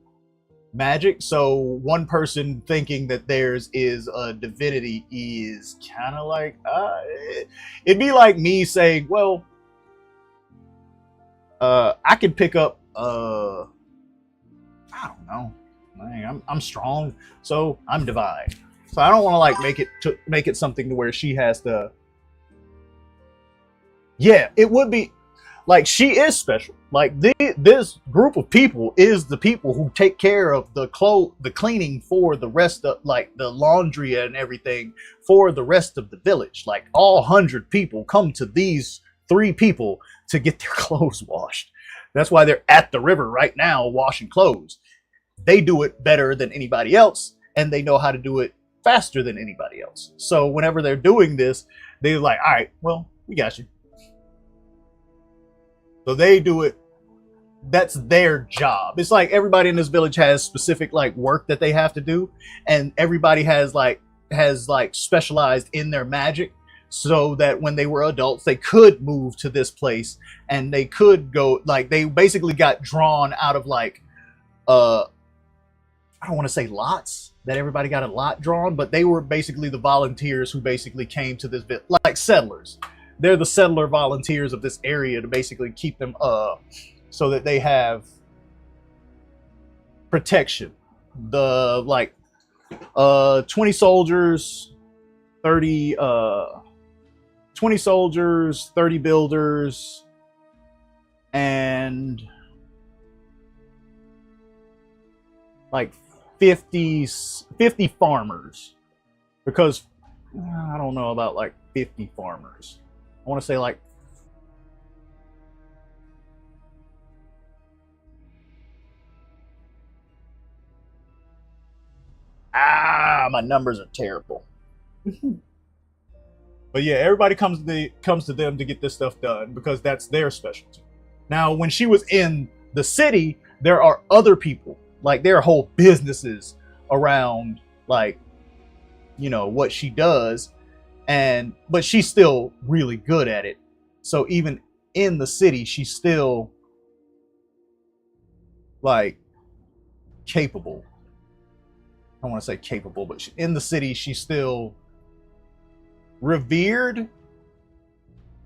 magic. So one person thinking that theirs is a divinity is kind of like it'd be like me saying, well, I can pick up I don't know, I'm strong, so I'm divine. So I don't want to like make it something to where she has to. Yeah, it would be like she is special. Like this group of people is the people who take care of the cleaning for the rest of like the laundry and everything for the rest of the village. Like all 100 people come to these 3 people to get their clothes washed. That's why they're at the river right now washing clothes. They do it better than anybody else, and they know how to do it faster than anybody else. So whenever they're doing this, they're like, all right, well, we got you. So they do it. That's their job. It's like everybody in this village has specific like work that they have to do, and everybody has like specialized in their magic, so that when they were adults they could move to this place and they could go like they basically got drawn out of like uh I don't want to say lots that everybody got a lot drawn, but they were basically the volunteers who basically came to this bit like settlers. They're the settler volunteers of this area to basically keep them so that they have protection. The like 20 soldiers, 30 20 soldiers, 30 builders, and like 50 farmers, because I don't know about like 50 farmers. I want to say like my numbers are terrible. But yeah, everybody comes to them to get this stuff done because that's their specialty. Now, when she was in the city, there are other people, like there are whole businesses around, like what she does, and but she's still really good at it. So even in the city, she's still like capable. I don't want to say capable, but in the city, she's still revered,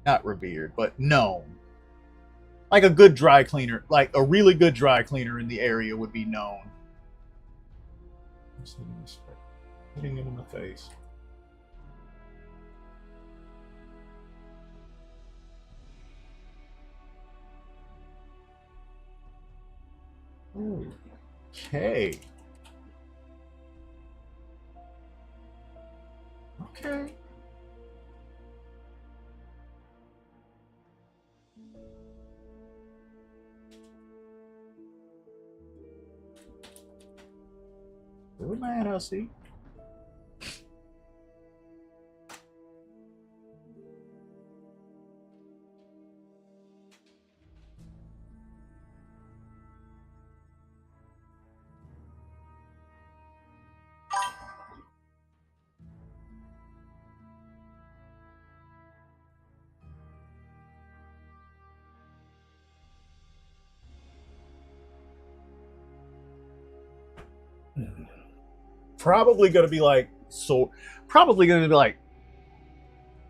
not revered, but known. Like a good dry cleaner, like a really good dry cleaner in the area would be known. Hitting him in the face. Okay. Okay. Good man, I see. Probably gonna be like so. Probably gonna be like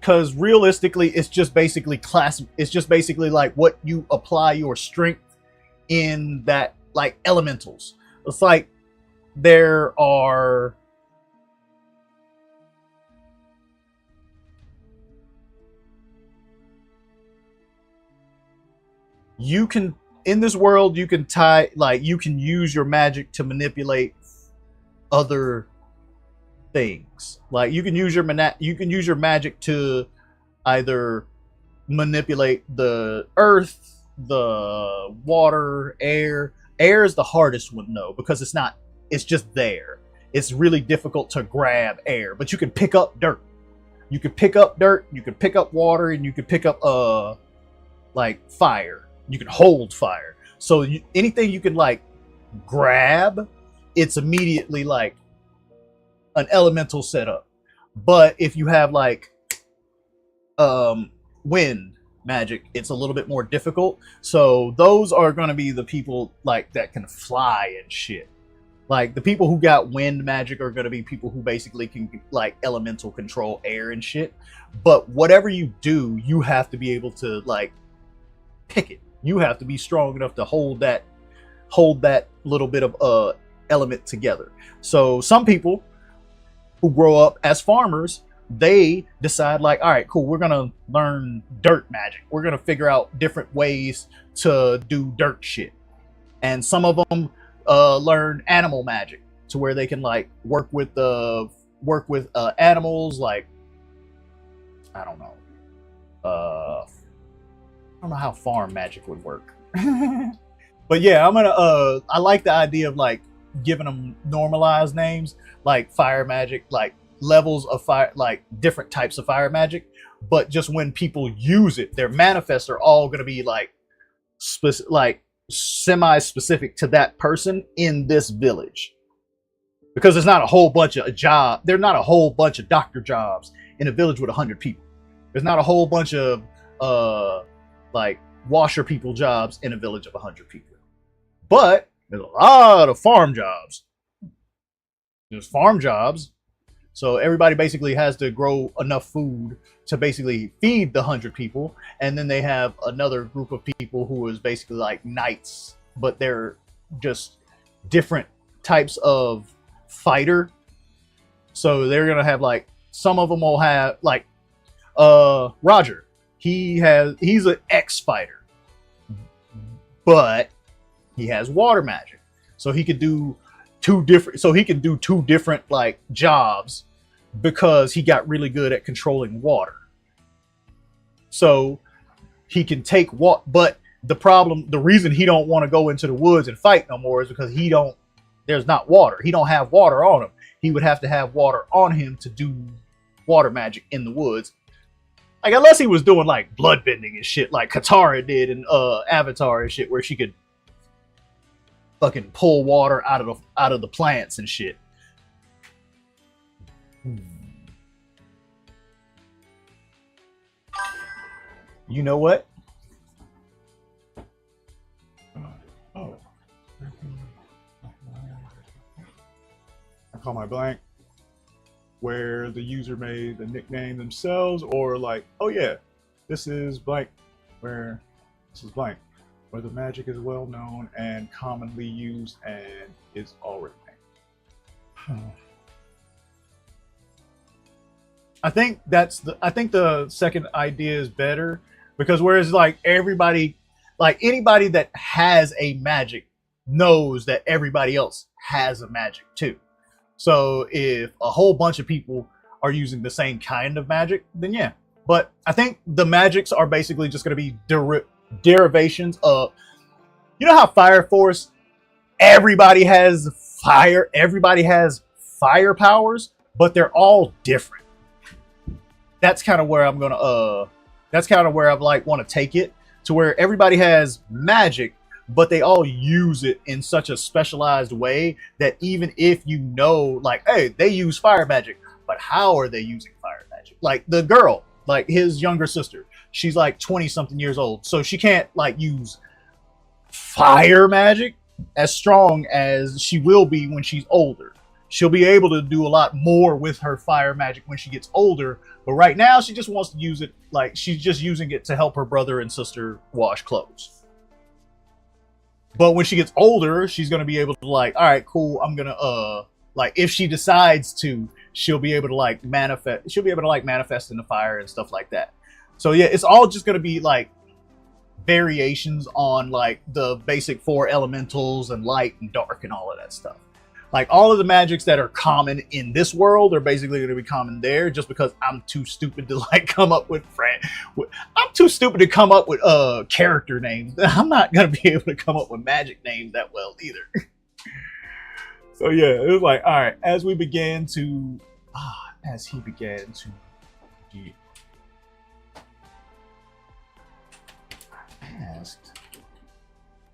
because realistically, it's just basically class. It's just basically like what you apply your strength in that like elementals. It's like there are you can in this world you can tie like you can use your magic to manipulate other things. Like you can use your magic to either manipulate the earth, the water, air. Air is the hardest one though because it's just there. It's really difficult to grab air, but you can pick up dirt. You can pick up dirt, you can pick up water, and you can pick up like fire. You can hold fire. So anything you can like grab, it's immediately like an elemental setup. But if you have like wind magic, it's a little bit more difficult. So those are going to be the people like that can fly and shit. Like the people who got wind magic are going to be people who basically can like elemental control air and shit. But whatever you do, you have to be able to like pick it. You have to be strong enough to hold that little bit of element together. So some people who grow up as farmers, they decide like, all right, cool, we're gonna learn dirt magic. We're gonna figure out different ways to do dirt shit. And some of them learn animal magic to where they can like work with animals. Like I don't know, I don't know how farm magic would work. But yeah, I like the idea of like giving them normalized names like fire magic, like levels of fire, like different types of fire magic. But just when people use it, their manifests are all going to be like like semi-specific to that person in this village, because there's not a whole bunch of there's not a whole bunch of doctor jobs in a village with 100 people. There's not a whole bunch of like washer people jobs in a village of 100 people. But there's a lot of farm jobs. There's farm jobs. So everybody basically has to grow enough food to basically feed the 100 people. And then they have another group of people who is basically like knights, but they're just different types of fighter. So they're going to have like, some of them will have like, Roger. He's an ex-fighter, but he has water magic. So he could do two different like jobs because he got really good at controlling water. So he can take what, but the reason he don't want to go into the woods and fight no more is because there's not water. He don't have water on him. He would have to have water on him to do water magic in the woods. Like unless he was doing like blood bending and shit like Katara did in Avatar and shit, where she could fucking pull water out of the plants and shit. You know what? Oh. I call my blank where the user made the nickname themselves, or like, oh yeah, this is blank, where this is blank, where the magic is well known and commonly used and is already named. I think the second idea is better, because whereas like anybody that has a magic knows that everybody else has a magic too. So if a whole bunch of people are using the same kind of magic, then yeah. But I think the magics are basically just going to be derivations of, you know how Fire Force, everybody has fire, everybody has fire powers, but they're all different. That's kind of where I'm gonna that's kind of where I like want to take it, to where everybody has magic, but they all use it in such a specialized way that even if you know, like, hey, they use fire magic, but how are they using fire magic? Like the girl, like his younger sister, she's like 20 something years old, so she can't like use fire magic as strong as she will be when she's older. She'll be able to do a lot more with her fire magic when she gets older, but right now she just wants to use it, like she's just using it to help her brother and sister wash clothes. But when she gets older, she's going to be able to, like, all right, cool, I'm going to like, if she decides to, she'll be able to like manifest in the fire and stuff like that. So yeah, it's all just going to be like variations on like the basic four elementals and light and dark and all of that stuff. Like all of the magics that are common in this world are basically going to be common there, just because I'm too stupid to like come up with I'm too stupid to come up with character names. I'm not going to be able to come up with magic names that well either. So yeah, it was like, all right, as he began to get asked,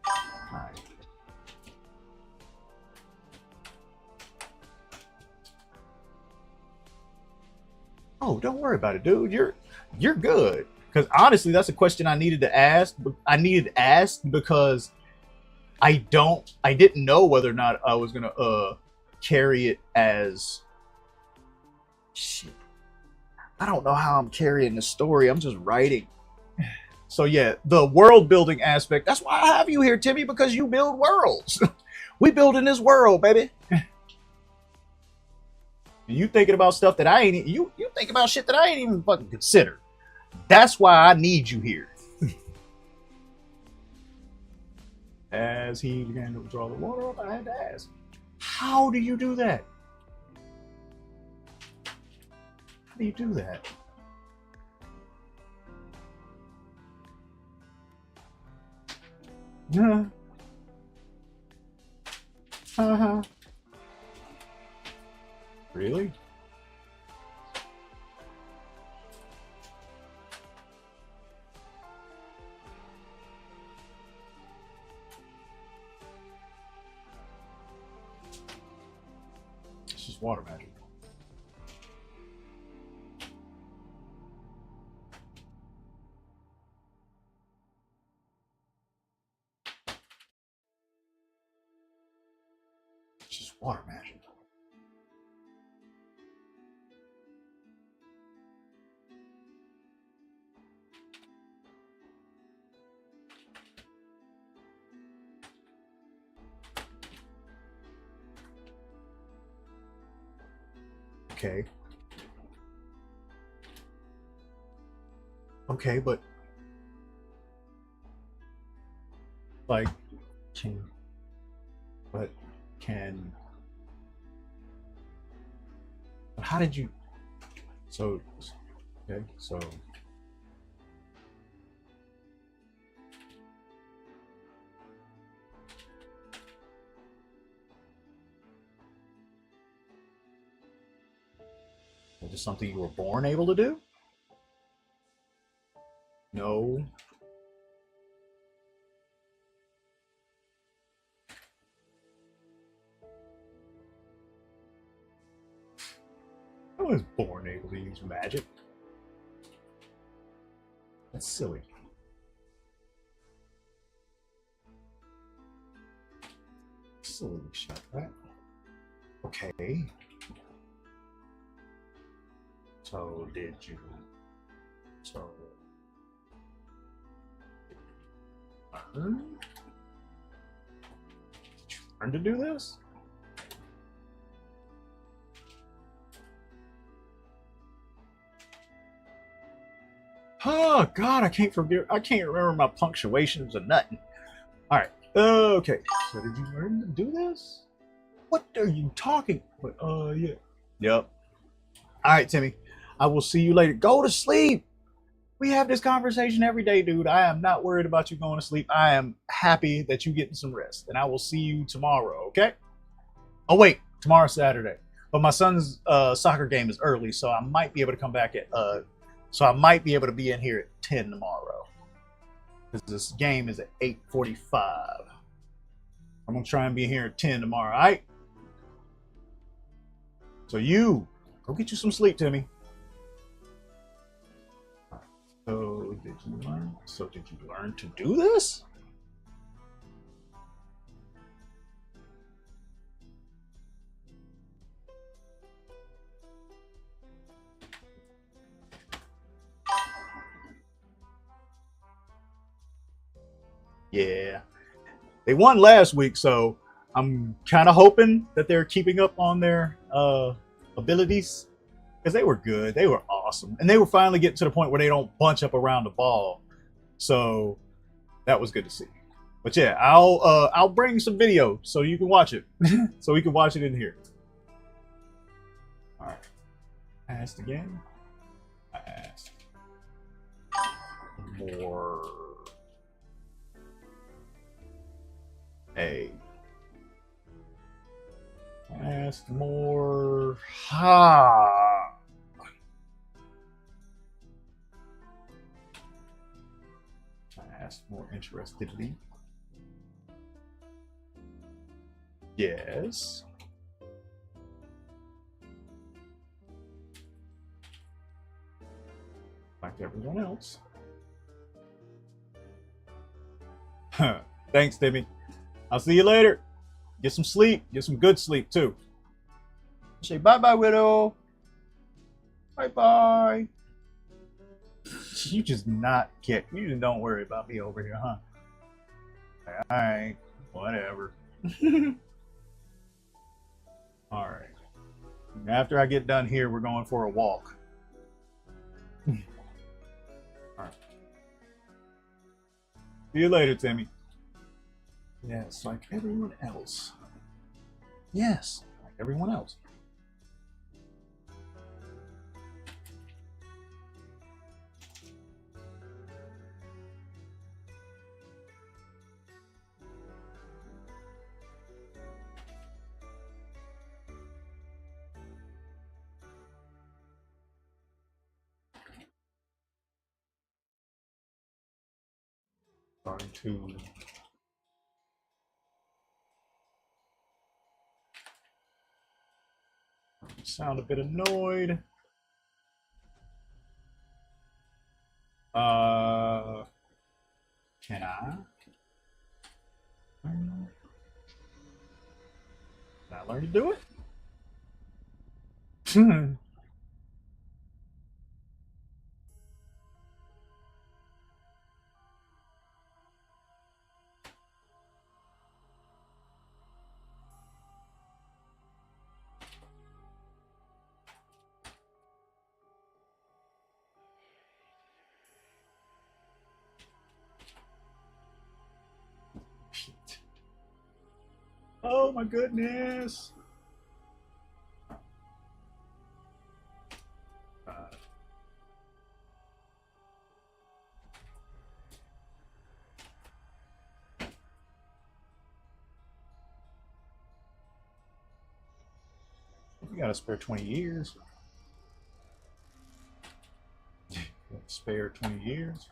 hi. Oh, don't worry about it, dude. You're good. Because honestly, that's a question I needed to ask. I needed asked because I didn't know whether or not I was gonna carry it as shit. I don't know how I'm carrying the story. I'm just writing. So yeah, the world building aspect. That's why I have you here, Timmy, because you build worlds. We build in this world, baby. You thinking about stuff that I ain't you think about shit that I ain't even fucking consider. That's why I need you here. As he began to withdraw the water up, I had to ask, how do you do that? How do you do that? Uh-huh. Really? This is water magic. It's just water magic. Okay. Okay, but like, but can, but how did you? So, okay, so. Is this something you were born able to do? No. I was born able to use magic. That's silly. Silly shit, right? Okay. So did you? So learn? Did you learn to do this? Oh God, I can't remember my punctuations or nothing. All right. Okay. So did you learn to do this? What are you talking? But yeah. Yep. All right, Timmy. I will see you later. Go to sleep. We have this conversation every day, dude. I am not worried about you going to sleep. I am happy that you getting some rest, and I will see you tomorrow. Okay? Oh wait, tomorrow's Saturday, but my son's soccer game is early, so I might be able to come back at so I might be able to be in here at 10 tomorrow because this game is at 8:45. I'm gonna try and be here at 10 tomorrow. All right? So you go get you some sleep, Timmy. So did you learn? So did you learn to do this? Yeah. They won last week, so I'm kind of hoping that they're keeping up on their abilities because they were good. They were awesome, and they were finally getting to the point where they don't bunch up around the ball. So that was good to see. But yeah, I'll bring some video so you can watch it, so we can watch it in here. All right. Asked again. I asked more. A. Asked more. Ha. I asked more interestedly. Yes. Like everyone else. Thanks, Timmy. I'll see you later. Get some sleep. Get some good sleep, too. Say bye-bye, Widow. Bye-bye. You just not get. You just don't worry about me over here, huh? All right. Whatever. All right. After I get done here, we're going for a walk. All right. See you later, Timmy. Yes, like everyone else. Yes, like everyone else. Starting to sound a bit annoyed. Can I? Can I learn to do it? Oh my goodness. Uh, you got to spare 20 years. Spare 20 years.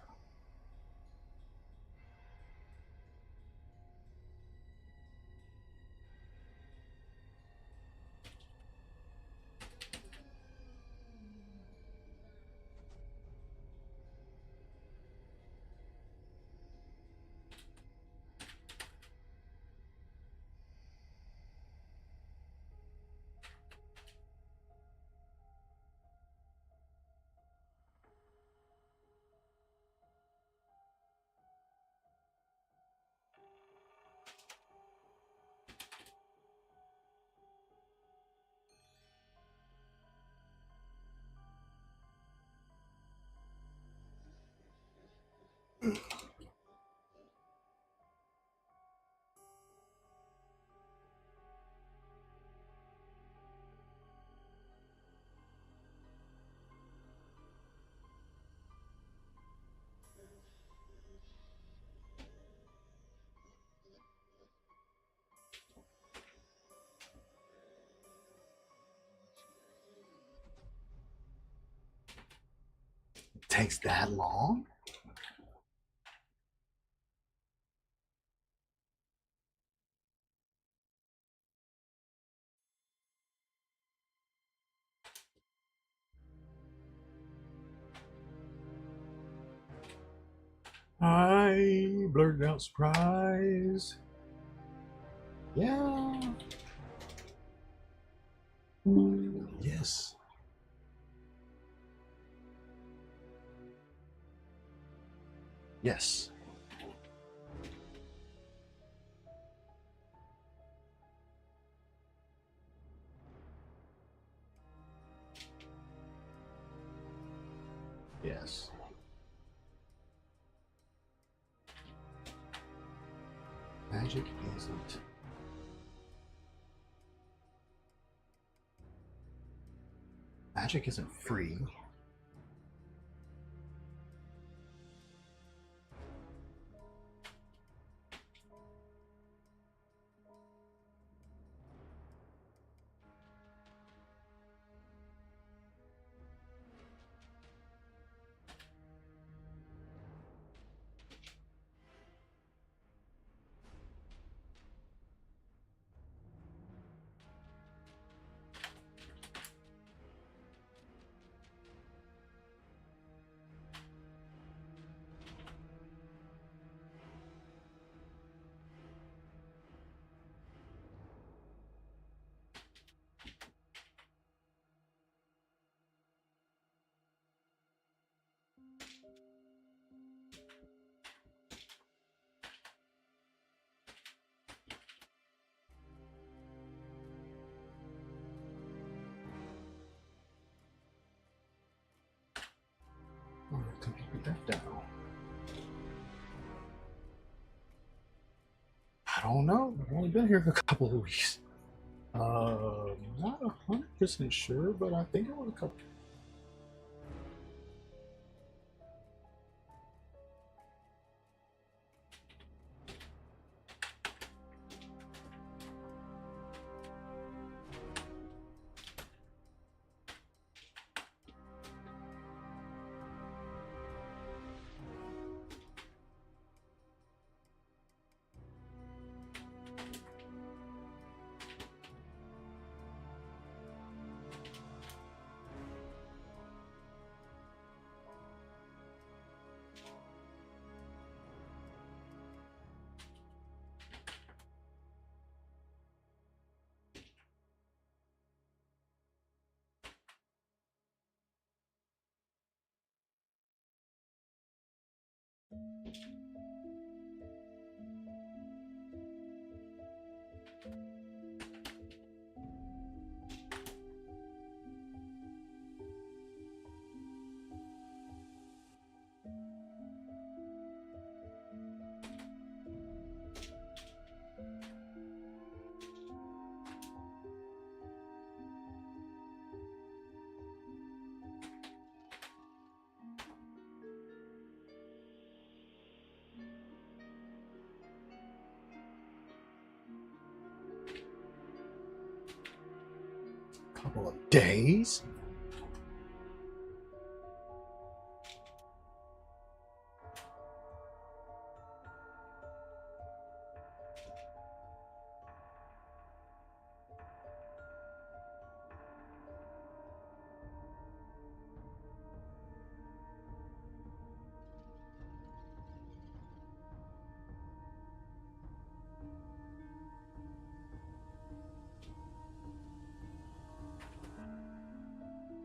takes that long? I blurted out surprise. Yeah. Yes. Yes. Yes. Magic isn't. Magic isn't free. Can you put that down? I don't know. I've only been here for a couple of weeks. Not 100% sure, but I think it was a couple. Couple of days?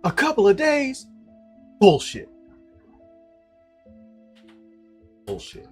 A couple of days? Bullshit. Bullshit.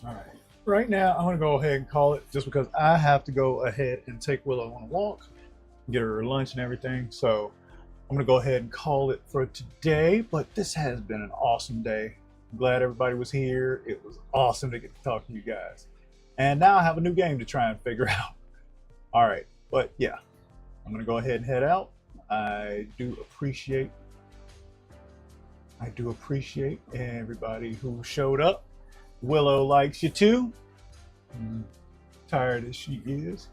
All right. Right now, I'm gonna go ahead and call it just because I have to go ahead and take Willow on a walk, get her lunch and everything. So I'm gonna go ahead and call it for today. But this has been an awesome day. I'm glad everybody was here. It was awesome to get to talk to you guys. And now I have a new game to try and figure out. All right. But yeah, I'm gonna go ahead and head out. I do appreciate everybody who showed up. Willow likes you too. Tired as she is.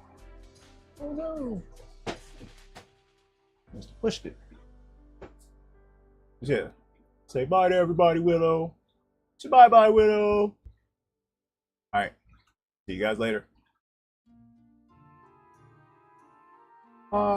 Oh no. Just pushed it. Yeah. Say bye to everybody, Willow. Say bye bye, Willow. Alright. See you guys later. Bye.